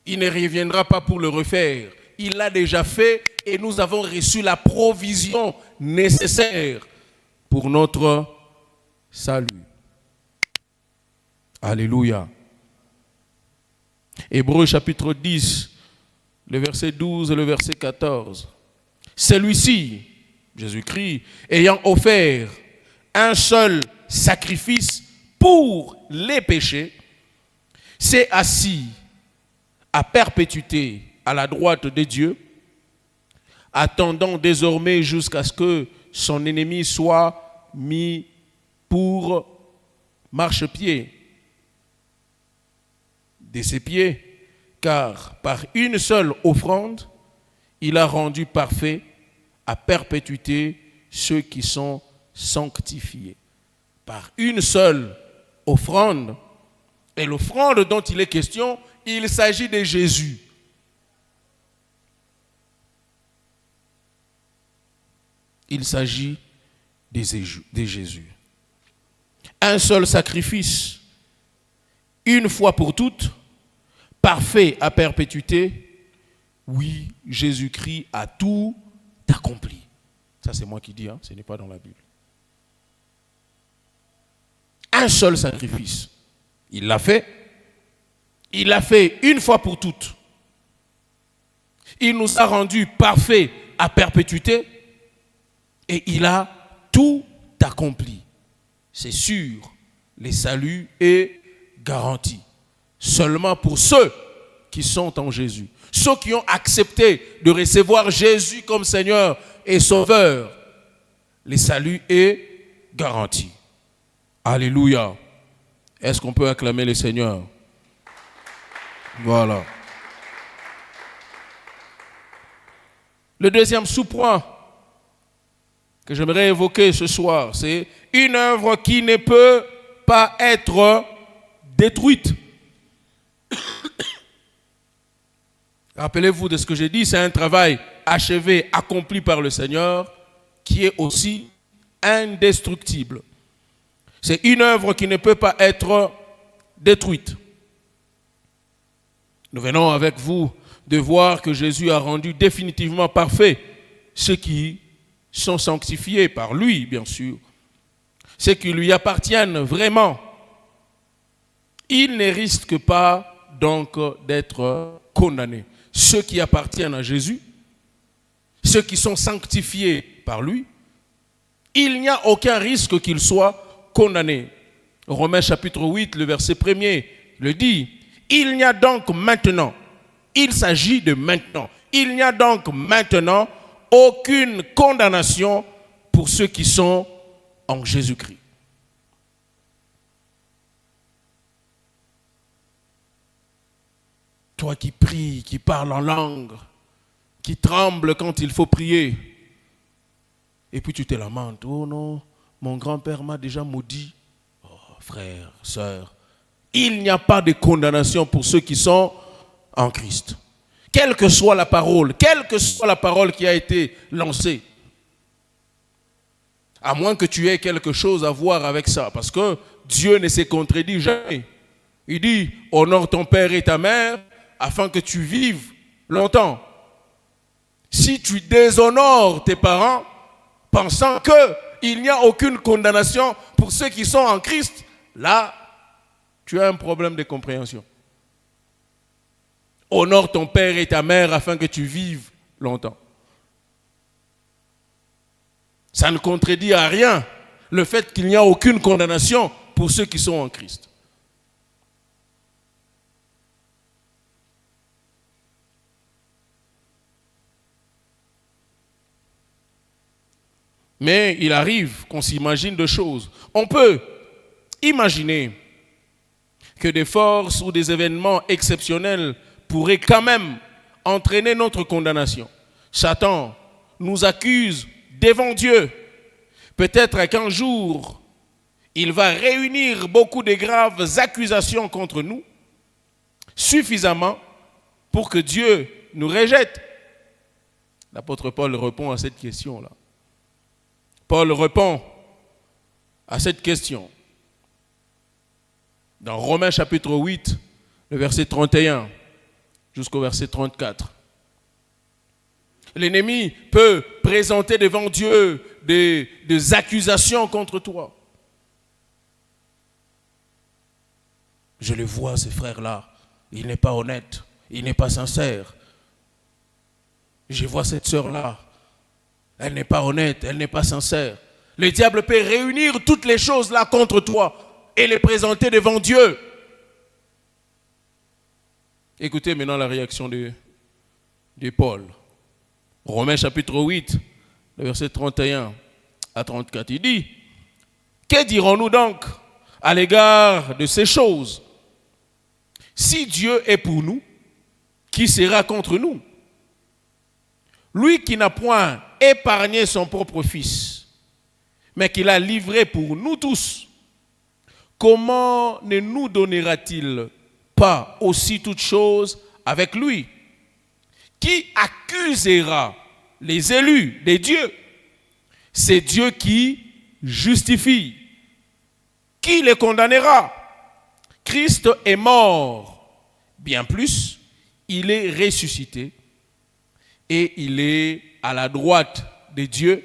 Il ne reviendra pas pour le refaire. Il l'a déjà fait et nous avons reçu la provision nécessaire pour notre salut. Alléluia. Hébreux chapitre 10, le verset 12 et le verset 14. Celui-ci, Jésus-Christ, ayant offert un seul sacrifice pour les péchés, s'est assis à perpétuité à la droite de Dieu, attendant désormais jusqu'à ce que son ennemi soit mis pour marchepied de ses pieds, car par une seule offrande, il a rendu parfait à perpétuité ceux qui sont sanctifiés. Par une seule offrande, et l'offrande dont il est question, il s'agit de Jésus. Il s'agit de Jésus. Un seul sacrifice, une fois pour toutes, parfait à perpétuité. Oui, Jésus-Christ a tout accompli. Ça, c'est moi qui dis, ce n'est pas dans la Bible. Un seul sacrifice. Il l'a fait. Il l'a fait une fois pour toutes. Il nous a rendus parfaits à perpétuité et il a tout accompli. C'est sûr, le salut est garanti. Seulement pour ceux qui sont en Jésus. Ceux qui ont accepté de recevoir Jésus comme Seigneur et Sauveur, le salut est garanti. Alléluia. Est-ce qu'on peut acclamer le Seigneur? Voilà. Le deuxième sous-point que j'aimerais évoquer ce soir, c'est une œuvre qui ne peut pas être détruite. Rappelez-vous de ce que j'ai dit, c'est un travail achevé, accompli par le Seigneur, qui est aussi indestructible. C'est une œuvre qui ne peut pas être détruite. Nous venons avec vous de voir que Jésus a rendu définitivement parfait ceux qui sont sanctifiés par lui, bien sûr. Ceux qui lui appartiennent vraiment. Il ne risque pas donc d'être condamnés. Ceux qui appartiennent à Jésus, ceux qui sont sanctifiés par lui, il n'y a aucun risque qu'ils soient condamnés. Romains chapitre 8, le verset 1er le dit. Il n'y a donc maintenant, il s'agit de maintenant, il n'y a donc maintenant aucune condamnation pour ceux qui sont en Jésus-Christ. Toi qui pries, qui parles en langue, qui tremble quand il faut prier, et puis tu te lamentes. Oh non, mon grand-père m'a déjà maudit. Oh, frère, sœur, il n'y a pas de condamnation pour ceux qui sont en Christ. Quelle que soit la parole qui a été lancée, à moins que tu aies quelque chose à voir avec ça, parce que Dieu ne se contredit jamais. Il dit, honore ton père et ta mère, afin que tu vives longtemps. Si tu déshonores tes parents, pensant qu'il n'y a aucune condamnation pour ceux qui sont en Christ, là, tu as un problème de compréhension. Honore ton père et ta mère afin que tu vives longtemps. Ça ne contredit à rien le fait qu'il n'y a aucune condamnation pour ceux qui sont en Christ. Mais il arrive qu'on s'imagine de choses. On peut imaginer que des forces ou des événements exceptionnels pourraient quand même entraîner notre condamnation. Satan nous accuse devant Dieu. Peut-être qu'un jour, il va réunir beaucoup de graves accusations contre nous, suffisamment pour que Dieu nous rejette. L'apôtre Paul répond à cette question-là. Paul répond à cette question dans Romains chapitre 8, le verset 31 jusqu'au verset 34. L'ennemi peut présenter devant Dieu des accusations contre toi. Je le vois, ce frère-là, il n'est pas honnête, il n'est pas sincère. Je vois cette sœur-là, elle n'est pas honnête, elle n'est pas sincère. Le diable peut réunir toutes les choses là contre toi et les présenter devant Dieu. Écoutez maintenant la réaction de Paul. Romains chapitre 8, le verset 31 à 34. Il dit, que dirons-nous donc à l'égard de ces choses? Si Dieu est pour nous, qui sera contre nous? Lui qui n'a point épargné son propre fils, mais qui l'a livré pour nous tous, comment ne nous donnera-t-il pas aussi toutes choses avec lui? Qui accusera les élus de Dieu? C'est Dieu qui justifie. Qui les condamnera? Christ est mort. Bien plus, il est ressuscité et il est à la droite de Dieu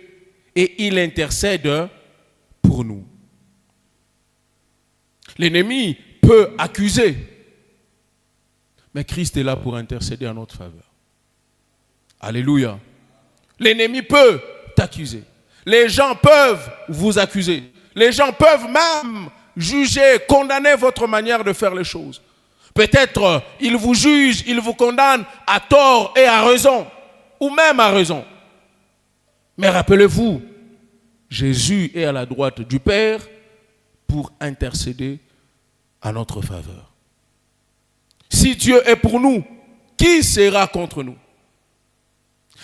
et il intercède pour nous. L'ennemi peut accuser, mais Christ est là pour intercéder en notre faveur. Alléluia. L'ennemi peut t'accuser. Les gens peuvent vous accuser. Les gens peuvent même juger, condamner votre manière de faire les choses. Peut-être ils vous jugent, ils vous condamnent à tort et à raison, ou même à raison. Mais rappelez-vous, Jésus est à la droite du Père pour intercéder à notre faveur. Si Dieu est pour nous, qui sera contre nous?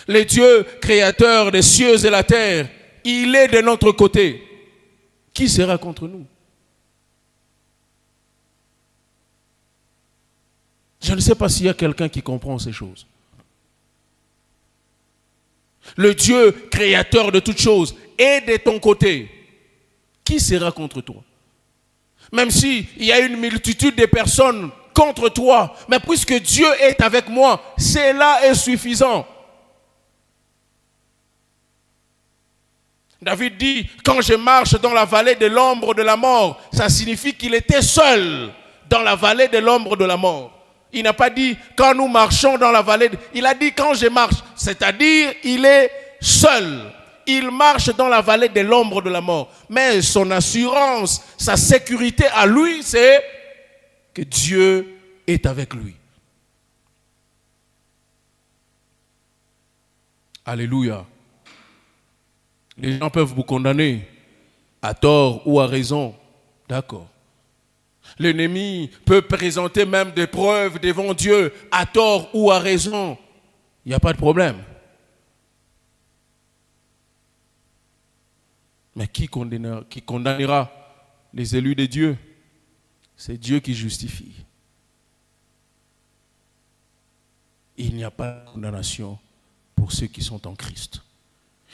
Le Dieu créateur des cieux et la terre, il est de notre côté. Qui sera contre nous? Je ne sais pas s'il y a quelqu'un qui comprend ces choses. Le Dieu créateur de toutes choses est de ton côté. Qui sera contre toi? Même s'il y a une multitude de personnes contre toi, mais puisque Dieu est avec moi, cela est suffisant. David dit, quand je marche dans la vallée de l'ombre de la mort, ça signifie qu'il était seul dans la vallée de l'ombre de la mort. Il n'a pas dit quand nous marchons dans la vallée. Il a dit quand je marche. C'est-à-dire, il est seul. Il marche dans la vallée de l'ombre de la mort. Mais son assurance, sa sécurité à lui, c'est que Dieu est avec lui. Alléluia. Les gens peuvent vous condamner à tort ou à raison. D'accord. L'ennemi peut présenter même des preuves devant Dieu à tort ou à raison. Il n'y a pas de problème. Mais qui condamnera les élus de Dieu? C'est Dieu qui justifie. Il n'y a pas de condamnation pour ceux qui sont en Christ.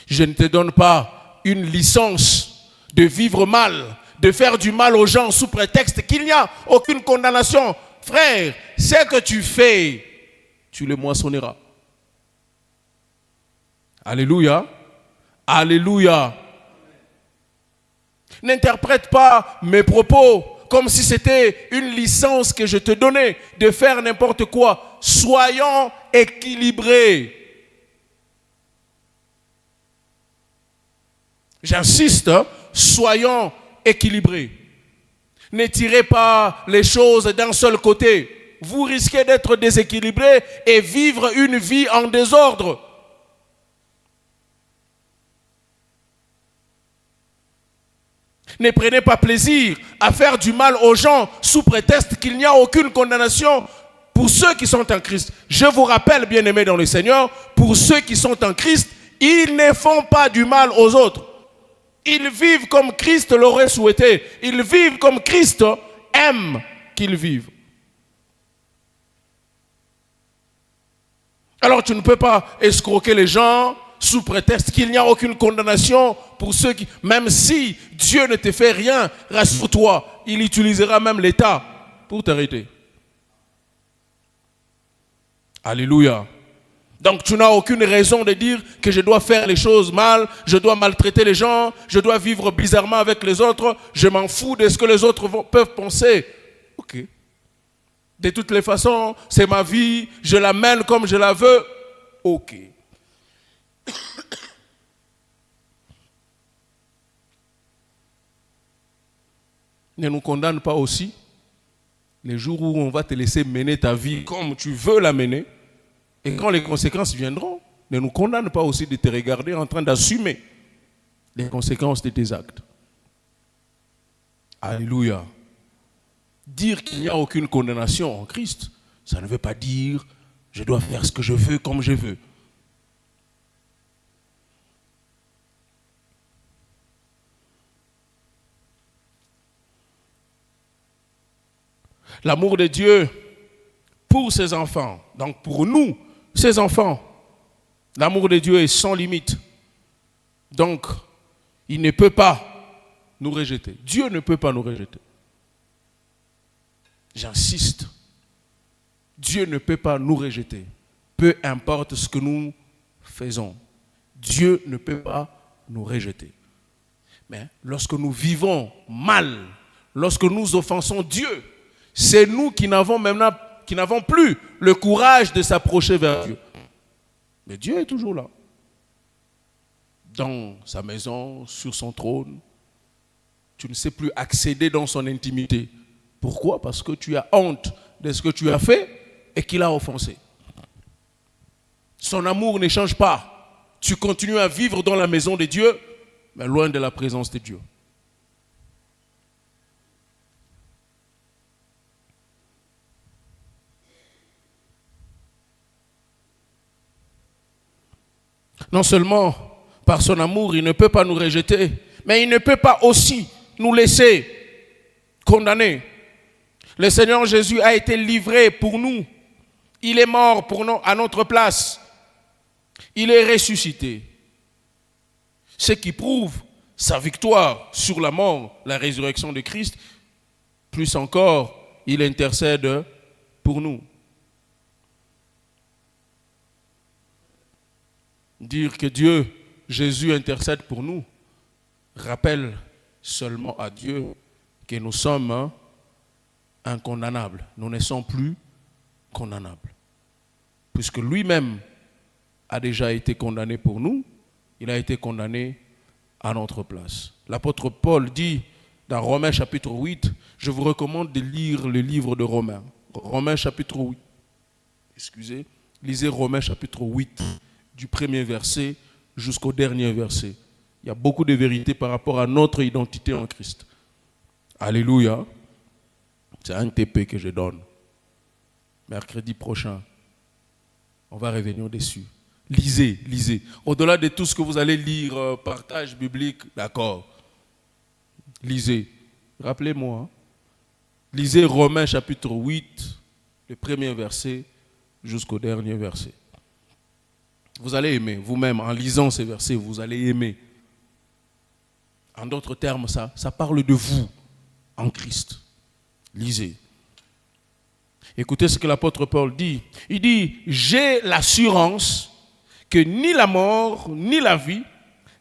Je ne te donne pas une licence de vivre mal, de faire du mal aux gens sous prétexte qu'il n'y a aucune condamnation. Frère, ce que tu fais, tu le moissonneras. Alléluia. Alléluia. N'interprète pas mes propos comme si c'était une licence que je te donnais de faire n'importe quoi. Soyons équilibrés. J'insiste, soyons équilibrés. Ne tirez pas les choses d'un seul côté. Vous risquez d'être déséquilibré et vivre une vie en désordre. Ne prenez pas plaisir à faire du mal aux gens sous prétexte qu'il n'y a aucune condamnation pour ceux qui sont en Christ. Je vous rappelle, bien-aimés dans le Seigneur, pour ceux qui sont en Christ, ils ne font pas du mal aux autres. Ils vivent comme Christ l'aurait souhaité. Ils vivent comme Christ aime qu'ils vivent. Alors tu ne peux pas escroquer les gens sous prétexte qu'il n'y a aucune condamnation pour ceux qui... Même si Dieu ne te fait rien, rassure-toi, il utilisera même l'État pour t'arrêter. Alléluia. Donc tu n'as aucune raison de dire que je dois faire les choses mal, je dois maltraiter les gens, je dois vivre bizarrement avec les autres, je m'en fous de ce que les autres peuvent penser. Ok. De toutes les façons, c'est ma vie, je la mène comme je la veux. Ok. Ne nous condamne pas aussi les jours où on va te laisser mener ta vie comme tu veux la mener. Et quand les conséquences viendront, ne nous condamne pas aussi de te regarder en train d'assumer les conséquences de tes actes. Alléluia. Dire qu'il n'y a aucune condamnation en Christ, ça ne veut pas dire je dois faire ce que je veux comme je veux. L'amour de Dieu pour ses enfants, donc pour nous, ses enfants, l'amour de Dieu est sans limite. Donc, il ne peut pas nous rejeter. Dieu ne peut pas nous rejeter. J'insiste. Dieu ne peut pas nous rejeter. Peu importe ce que nous faisons. Dieu ne peut pas nous rejeter. Mais lorsque nous vivons mal, lorsque nous offensons Dieu, c'est nous qui n'avons plus le courage de s'approcher vers Dieu. Mais Dieu est toujours là. Dans sa maison, sur son trône. Tu ne sais plus accéder dans son intimité. Pourquoi? Parce que tu as honte de ce que tu as fait et qu'il a offensé. Son amour ne change pas. Tu continues à vivre dans la maison de Dieu, mais loin de la présence de Dieu. Non seulement par son amour, il ne peut pas nous rejeter, mais il ne peut pas aussi nous laisser condamner. Le Seigneur Jésus a été livré pour nous. Il est mort pour nous, à notre place. Il est ressuscité. Ce qui prouve sa victoire sur la mort, la résurrection de Christ. Plus encore, il intercède pour nous. Dire que Dieu, Jésus intercède pour nous, rappelle seulement à Dieu que nous sommes incondamnables. Nous ne sommes plus condamnable. Puisque lui-même a déjà été condamné pour nous, il a été condamné à notre place. L'apôtre Paul dit dans Romains chapitre 8, je vous recommande de lire le livre de Romains. Romains chapitre 8. Lisez Romains chapitre 8, du premier verset jusqu'au dernier verset. Il y a beaucoup de vérités par rapport à notre identité en Christ. Alléluia. C'est un TP que je donne. Mercredi prochain, on va revenir dessus. Lisez. Au-delà de tout ce que vous allez lire, partage biblique, d'accord. Lisez. Rappelez-moi. Hein. Lisez Romains chapitre 8, le premier verset jusqu'au dernier verset. Vous allez aimer. Vous-même, en lisant ces versets, vous allez aimer. En d'autres termes, ça parle de vous en Christ. Lisez. Écoutez ce que l'apôtre Paul dit. Il dit, j'ai l'assurance que ni la mort, ni la vie,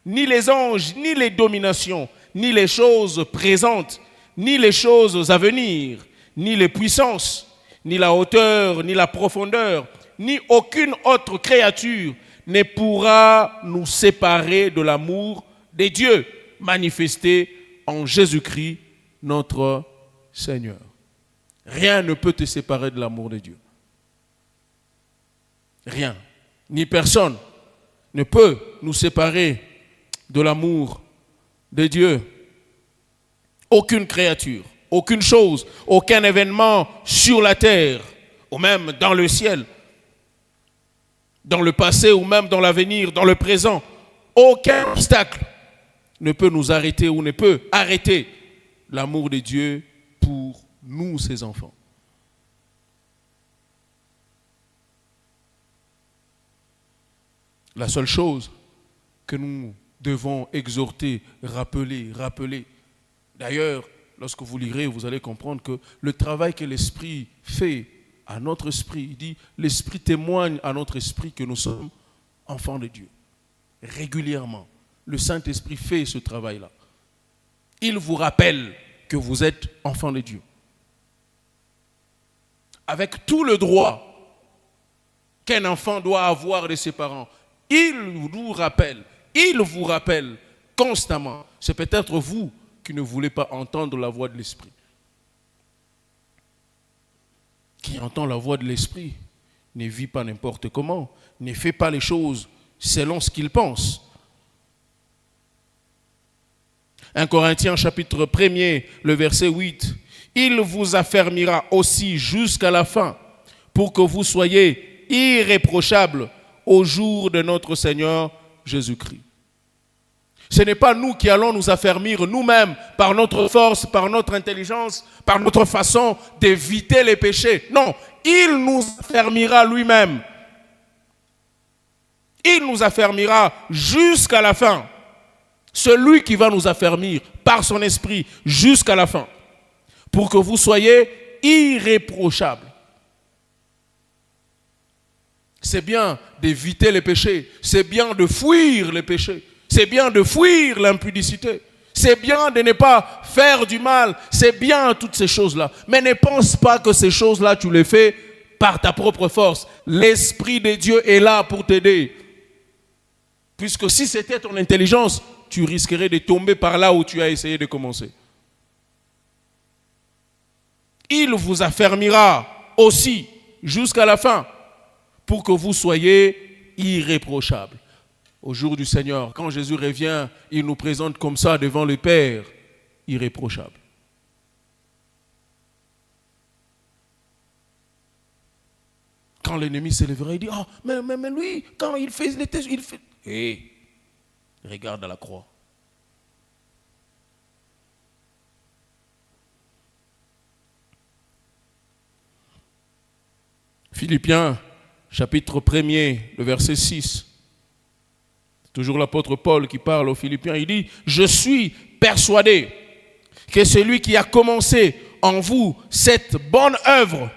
ni les anges, ni les dominations, ni les choses présentes, ni les choses à venir, ni les puissances, ni la hauteur, ni la profondeur, ni aucune autre créature ne pourra nous séparer de l'amour de Dieu manifesté en Jésus-Christ, notre Seigneur. Rien ne peut te séparer de l'amour de Dieu. Rien, ni personne ne peut nous séparer de l'amour de Dieu. Aucune créature, aucune chose, aucun événement sur la terre, ou même dans le ciel, dans le passé ou même dans l'avenir, dans le présent, aucun obstacle ne peut nous arrêter ou ne peut arrêter l'amour de Dieu pour nous, ses enfants. La seule chose que nous devons exhorter, rappeler. D'ailleurs, lorsque vous lirez, vous allez comprendre que le travail que l'Esprit fait à notre esprit, il dit, l'Esprit témoigne à notre esprit que nous sommes enfants de Dieu. Régulièrement, le Saint-Esprit fait ce travail-là. Il vous rappelle que vous êtes enfants de Dieu. Avec tout le droit qu'un enfant doit avoir de ses parents, il vous rappelle constamment. C'est peut-être vous qui ne voulez pas entendre la voix de l'Esprit. Qui entend la voix de l'Esprit ne vit pas n'importe comment, ne fait pas les choses selon ce qu'il pense. 1 Corinthiens chapitre 1er, le verset 8. Il vous affermira aussi jusqu'à la fin pour que vous soyez irréprochables au jour de notre Seigneur Jésus-Christ. Ce n'est pas nous qui allons nous affermir nous-mêmes par notre force, par notre intelligence, par notre façon d'éviter les péchés. Non, il nous affermira lui-même. Il nous affermira jusqu'à la fin. Celui qui va nous affermir par son esprit jusqu'à la fin. Pour que vous soyez irréprochables. C'est bien d'éviter les péchés. C'est bien de fuir les péchés. C'est bien de fuir l'impudicité. C'est bien de ne pas faire du mal. C'est bien toutes ces choses-là. Mais ne pense pas que ces choses-là, tu les fais par ta propre force. L'Esprit de Dieu est là pour t'aider. Puisque si c'était ton intelligence, tu risquerais de tomber par là où tu as essayé de commencer. Il vous affermira aussi jusqu'à la fin pour que vous soyez irréprochables. Au jour du Seigneur, quand Jésus revient, il nous présente comme ça devant le Père, irréprochable. Quand l'ennemi s'élèvera, il dit, ah, mais lui, quand il fait les tests, il fait... Hé, regarde à la croix. Philippiens, chapitre 1er, le verset 6. Toujours l'apôtre Paul qui parle aux Philippiens, il dit, je suis persuadé que celui qui a commencé en vous cette bonne œuvre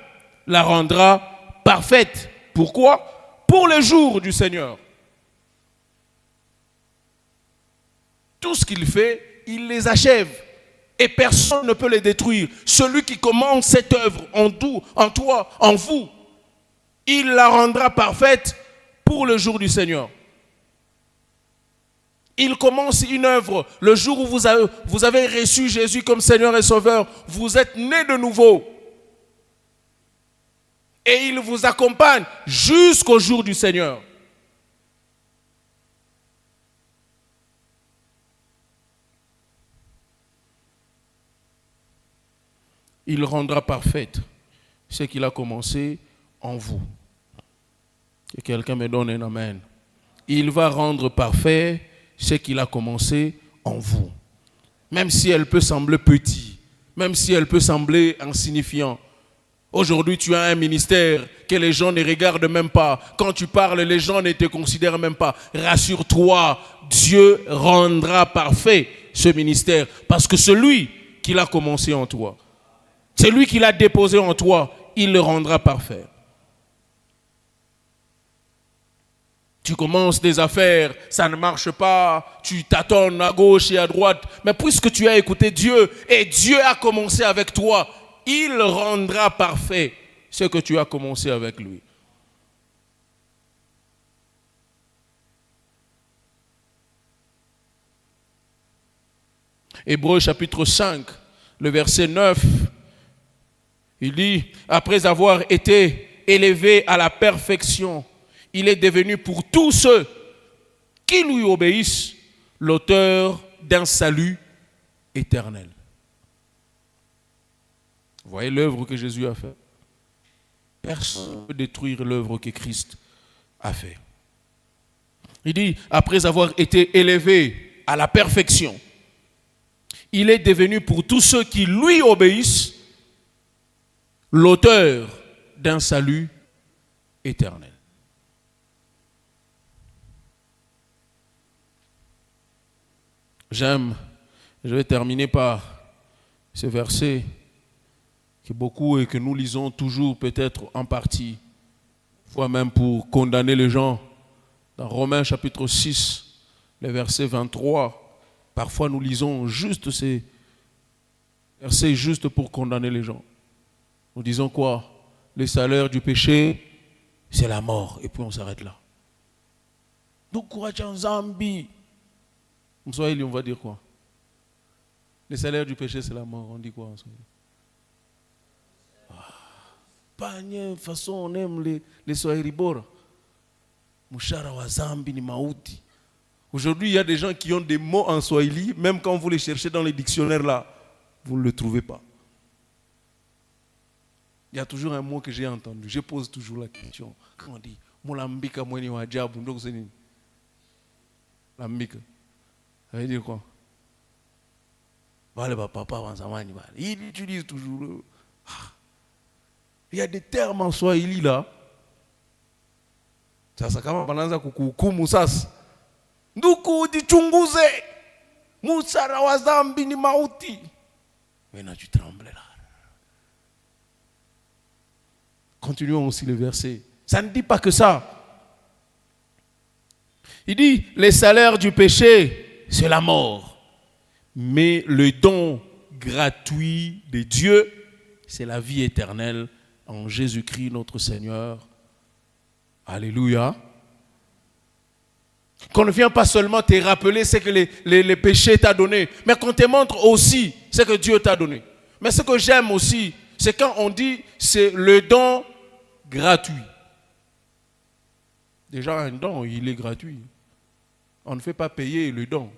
la rendra parfaite. Pourquoi? Pour le jour du Seigneur. Tout ce qu'il fait, il les achève. Et personne ne peut les détruire. Celui qui commence cette œuvre en toi, en vous, il la rendra parfaite pour le jour du Seigneur. Il commence une œuvre. Le jour où vous avez reçu Jésus comme Seigneur et Sauveur, vous êtes né de nouveau. Et il vous accompagne jusqu'au jour du Seigneur. Il rendra parfaite ce qu'il a commencé en vous. Que quelqu'un me donne un amen. Il va rendre parfait ce qu'il a commencé en vous. Même si elle peut sembler petit, même si elle peut sembler insignifiant. Aujourd'hui, tu as un ministère que les gens ne regardent même pas. Quand tu parles, les gens ne te considèrent même pas. Rassure-toi, Dieu rendra parfait ce ministère. Parce que celui qui l'a commencé en toi, celui qui l'a déposé en toi, il le rendra parfait. Tu commences des affaires, ça ne marche pas, tu tâtonnes à gauche et à droite. Mais puisque tu as écouté Dieu et Dieu a commencé avec toi, il rendra parfait ce que tu as commencé avec lui. Hébreux chapitre 5, le verset 9, il dit, après avoir été élevé à la perfection, il est devenu pour tous ceux qui lui obéissent l'auteur d'un salut éternel. Vous voyez l'œuvre que Jésus a faite? Personne ne peut détruire l'œuvre que Christ a faite. Il dit, après avoir été élevé à la perfection, il est devenu pour tous ceux qui lui obéissent l'auteur d'un salut éternel. Je vais terminer par ce verset que beaucoup et que nous lisons toujours peut-être en partie, fois même pour condamner les gens. Dans Romains chapitre 6, le verset 23, parfois nous lisons juste ces versets juste pour condamner les gens. Nous disons quoi? Le salaire du péché, c'est la mort. Et puis on s'arrête là. Donc, courage en Zambie. En Swahili, on va dire quoi? Le salaire du péché, c'est la mort. On dit quoi en Swahili? Pas de façon, on aime les Swahili bora. Mouchara wa Zambi ni mauti. Aujourd'hui, il y a des gens qui ont des mots en Swahili, même quand vous les cherchez dans les dictionnaires là, vous ne le trouvez pas. Il y a toujours un mot que j'ai entendu. Je pose toujours la question. Quand on dit Mulambika mweni wa ajabu, ndo kusema nini? Lambika. Ça veut dire quoi? Papa, il utilise toujours. Il y a des termes en Swahili là. Sasa kama wanaanza kukuhukumu sasa. Nduku ujichunguze. Msara wa dhambi ni mauti. Maintenant tu trembles là. Continuons aussi le verset. Ça ne dit pas que ça. Il dit, les salaires du péché, c'est la mort. Mais le don gratuit de Dieu, c'est la vie éternelle en Jésus-Christ notre Seigneur. Alléluia. Qu'on ne vient pas seulement te rappeler ce que les péchés t'a donné, mais qu'on te montre aussi ce que Dieu t'a donné. Mais ce que j'aime aussi, c'est quand on dit c'est le don gratuit. Déjà un don, il est gratuit. On ne fait pas payer le don.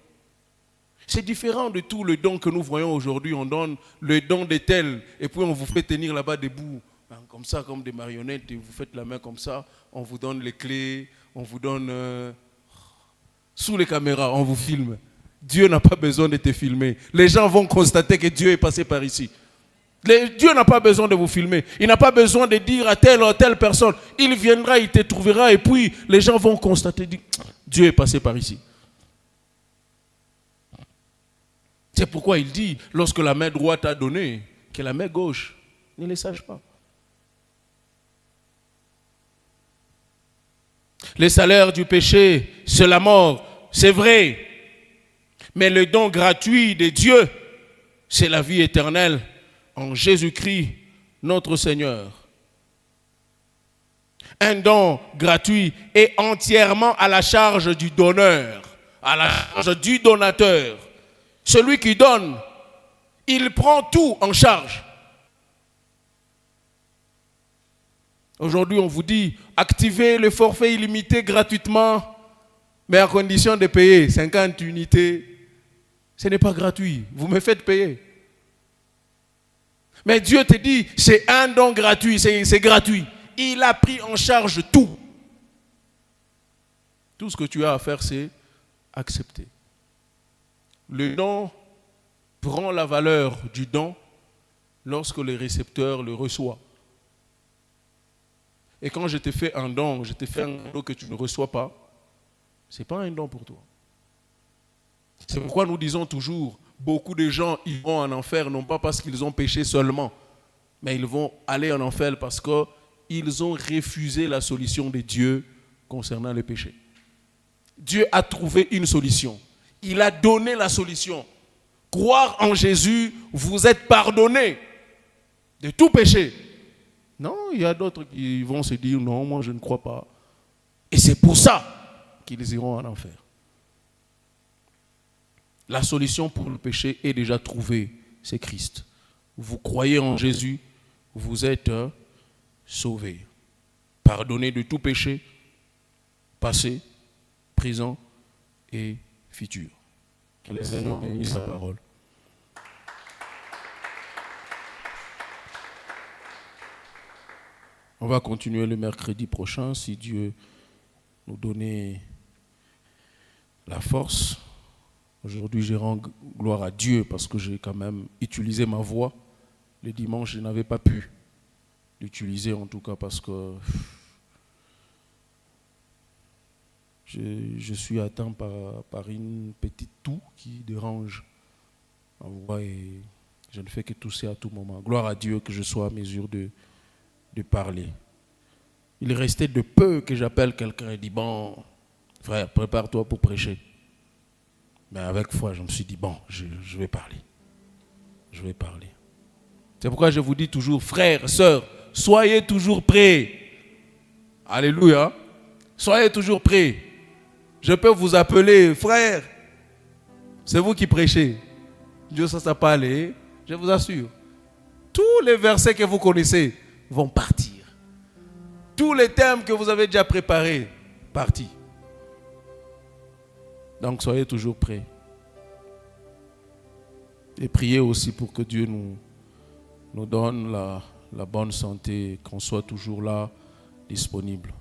C'est différent de tout le don que nous voyons aujourd'hui. On donne le don de tel et puis on vous fait tenir là-bas debout, comme ça, comme des marionnettes, et vous faites la main comme ça, on vous donne les clés, on vous donne... sous les caméras, on vous filme. Dieu n'a pas besoin de te filmer. Les gens vont constater que Dieu est passé par ici. Dieu n'a pas besoin de vous filmer. Il n'a pas besoin de dire à telle ou telle personne. Il viendra, il te trouvera et puis les gens vont constater, dire, Dieu est passé par ici. C'est pourquoi il dit, lorsque la main droite a donné, que la main gauche ne le sache pas. Le salaire du péché, c'est la mort, c'est vrai. Mais le don gratuit de Dieu, c'est la vie éternelle en Jésus-Christ, notre Seigneur. Un don gratuit est entièrement à la charge du donneur, à la charge du donateur. Celui qui donne, il prend tout en charge. Aujourd'hui, on vous dit, activez le forfait illimité gratuitement, mais à condition de payer 50 unités. Ce n'est pas gratuit, vous me faites payer. Mais Dieu te dit, c'est un don gratuit, c'est gratuit. Il a pris en charge tout. Tout ce que tu as à faire, c'est accepter. Le don prend la valeur du don lorsque le récepteur le reçoit. Et quand je te fais un don, je te fais un cadeau que tu ne reçois pas, ce n'est pas un don pour toi. C'est pourquoi nous disons toujours, beaucoup de gens ils vont en enfer, non pas parce qu'ils ont péché seulement, mais ils vont aller en enfer parce qu'ils ont refusé la solution de Dieu concernant le péché. Dieu a trouvé une solution. Il a donné la solution. Croire en Jésus, vous êtes pardonné de tout péché. Non, il y a d'autres qui vont se dire, non, moi je ne crois pas. Et c'est pour ça qu'ils iront en enfer. La solution pour le péché est déjà trouvée, c'est Christ. Vous croyez en Jésus, vous êtes sauvés. Pardonnés de tout péché, passé, présent et futur. Que le Seigneur bénisse sa parole. On va continuer le mercredi prochain, si Dieu nous donnait la force. Aujourd'hui, je rends gloire à Dieu parce que j'ai quand même utilisé ma voix. Le dimanche, je n'avais pas pu l'utiliser, en tout cas parce que je suis atteint par une petite toux qui dérange ma voix et je ne fais que tousser à tout moment. Gloire à Dieu que je sois à mesure de parler. Il restait de peu que j'appelle quelqu'un et dit, bon, frère, prépare-toi pour prêcher. Mais avec foi, je me suis dit, bon, je vais parler. Je vais parler. C'est pourquoi je vous dis toujours, frères, sœurs, soyez toujours prêts. Alléluia. Soyez toujours prêts. Je peux vous appeler frère. C'est vous qui prêchez. Dieu, ça ne pas aller. Je vous assure. Tous les versets que vous connaissez vont partir. Tous les thèmes que vous avez déjà préparés, partis. Donc soyez toujours prêts. Et priez aussi pour que Dieu nous donne la bonne santé, qu'on soit toujours là, disponible.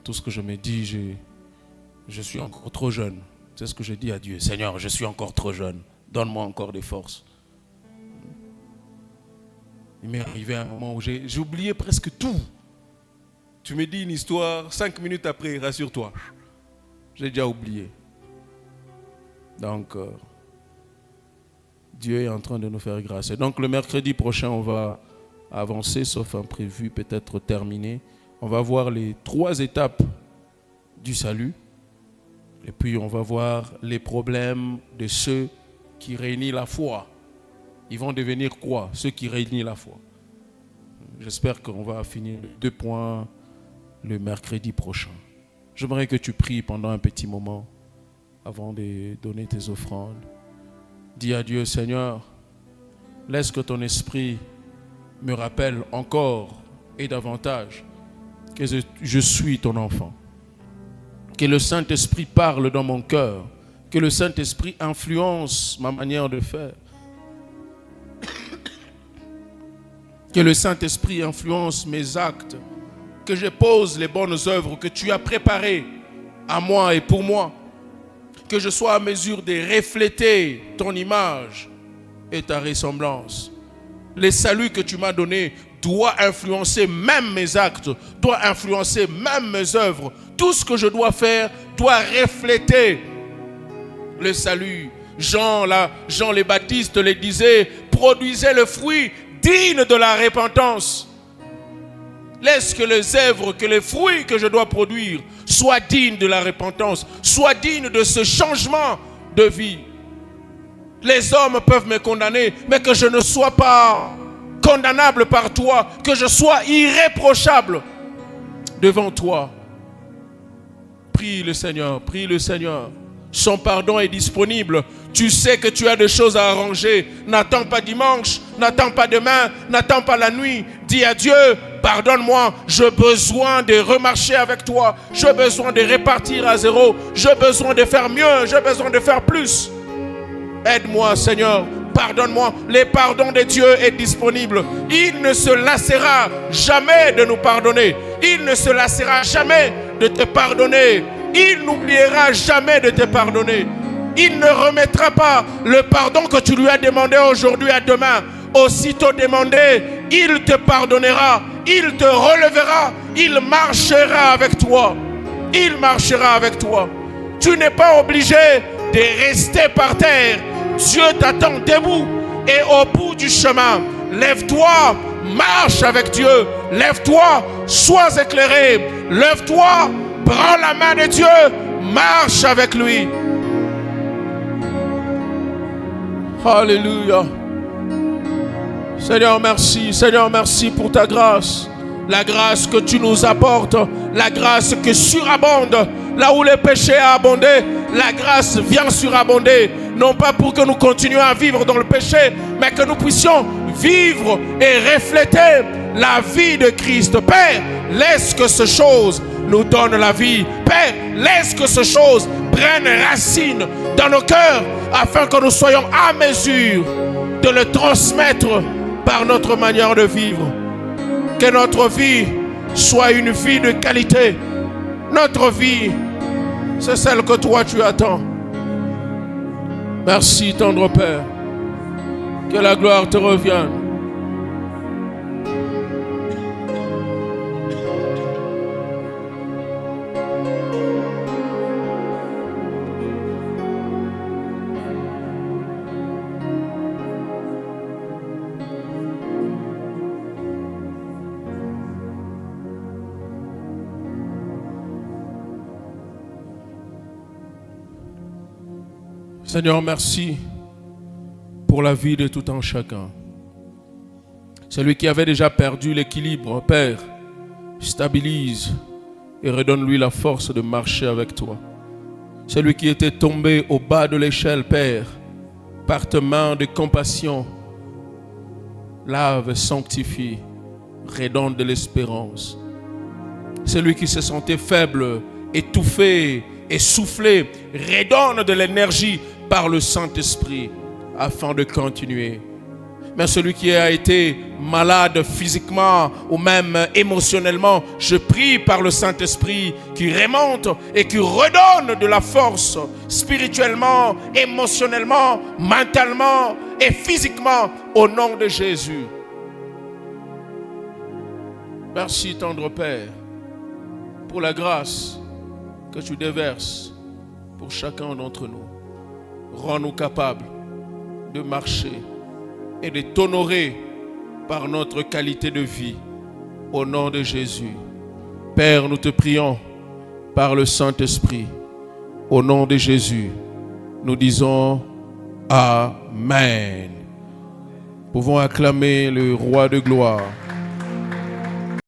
Tout ce que je me dis, je suis encore trop jeune. C'est ce que je dis à Dieu. Seigneur, je suis encore trop jeune. Donne-moi encore des forces. Il m'est arrivé un moment où j'ai oublié presque tout. Tu me dis une histoire, 5 minutes après, rassure-toi. J'ai déjà oublié. Donc, Dieu est en train de nous faire grâce. Et donc, le mercredi prochain, on va avancer, sauf imprévu, peut-être terminé. On va voir les 3 étapes du salut. Et puis, on va voir les problèmes de ceux qui réunissent la foi. Ils vont devenir quoi? Ceux qui réunissent la foi. J'espère qu'on va finir les 2 points le mercredi prochain. J'aimerais que tu pries pendant un petit moment avant de donner tes offrandes. Dis à Dieu, Seigneur, laisse que ton esprit me rappelle encore et davantage que je suis ton enfant. Que le Saint-Esprit parle dans mon cœur. Que le Saint-Esprit influence ma manière de faire. Que le Saint-Esprit influence mes actes. Que je pose les bonnes œuvres que tu as préparées à moi et pour moi. Que je sois à mesure de refléter ton image et ta ressemblance. Le salut que tu m'as donné doit influencer même mes actes, doit influencer même mes œuvres. Tout ce que je dois faire doit refléter le salut. Jean le Baptiste le disait, produisez le fruit digne de la repentance. Laisse que les œuvres, que les fruits que je dois produire soient dignes de la repentance, soient dignes de ce changement de vie. Les hommes peuvent me condamner, mais que je ne sois pas condamnable par toi, que je sois irréprochable. devant toi. Prie le Seigneur, prie le Seigneur. Son pardon est disponible. Tu sais que tu as des choses à arranger. N'attends pas dimanche, n'attends pas demain, n'attends pas la nuit. Dis à Dieu, pardonne-moi, j'ai besoin de remarcher avec toi. J'ai besoin de repartir à zéro. J'ai besoin de faire mieux, j'ai besoin de faire plus. Aide-moi, Seigneur, pardonne-moi. Le pardon de Dieu est disponible. Il ne se lassera jamais de nous pardonner. Il ne se lassera jamais de te pardonner. Il n'oubliera jamais de te pardonner. Il ne remettra pas le pardon que tu lui as demandé aujourd'hui à demain. Aussitôt demandé, il te pardonnera, il te relèvera, il marchera avec toi. Il marchera avec toi. Tu n'es pas obligé de rester par terre. Dieu t'attend debout et au bout du chemin. Lève-toi, marche avec Dieu. Lève-toi, sois éclairé. Lève-toi, prends la main de Dieu, marche avec lui. Alléluia. Seigneur, merci pour ta grâce. La grâce que tu nous apportes, la grâce qui surabonde. Là où le péché a abondé, la grâce vient surabonder. Non pas pour que nous continuions à vivre dans le péché, mais que nous puissions vivre et refléter la vie de Christ. Père, laisse que ces choses nous donnent la vie. Père, laisse que ces choses prennent racine dans nos cœurs, afin que nous soyons à mesure de le transmettre par notre manière de vivre. Que notre vie soit une vie de qualité. Notre vie, c'est celle que toi tu attends. Merci, tendre Père. Que la gloire te revienne. Seigneur, merci pour la vie de tout un chacun. Celui qui avait déjà perdu l'équilibre, Père, stabilise et redonne-lui la force de marcher avec toi. Celui qui était tombé au bas de l'échelle, Père, par tes mains de compassion, lave, sanctifie, redonne de l'espérance. Celui qui se sentait faible, étouffé, essoufflé, redonne de l'énergie par le Saint-Esprit afin de continuer. Mais celui qui a été malade physiquement ou même émotionnellement, je prie par le Saint-Esprit qui remonte et qui redonne de la force spirituellement, émotionnellement, mentalement et physiquement au nom de Jésus. Merci, tendre Père, pour la grâce que tu déverses pour chacun d'entre nous. Rends-nous capables de marcher et de t'honorer par notre qualité de vie. Au nom de Jésus. Père, nous te prions par le Saint-Esprit. Au nom de Jésus, nous disons Amen. Pouvons acclamer le Roi de gloire.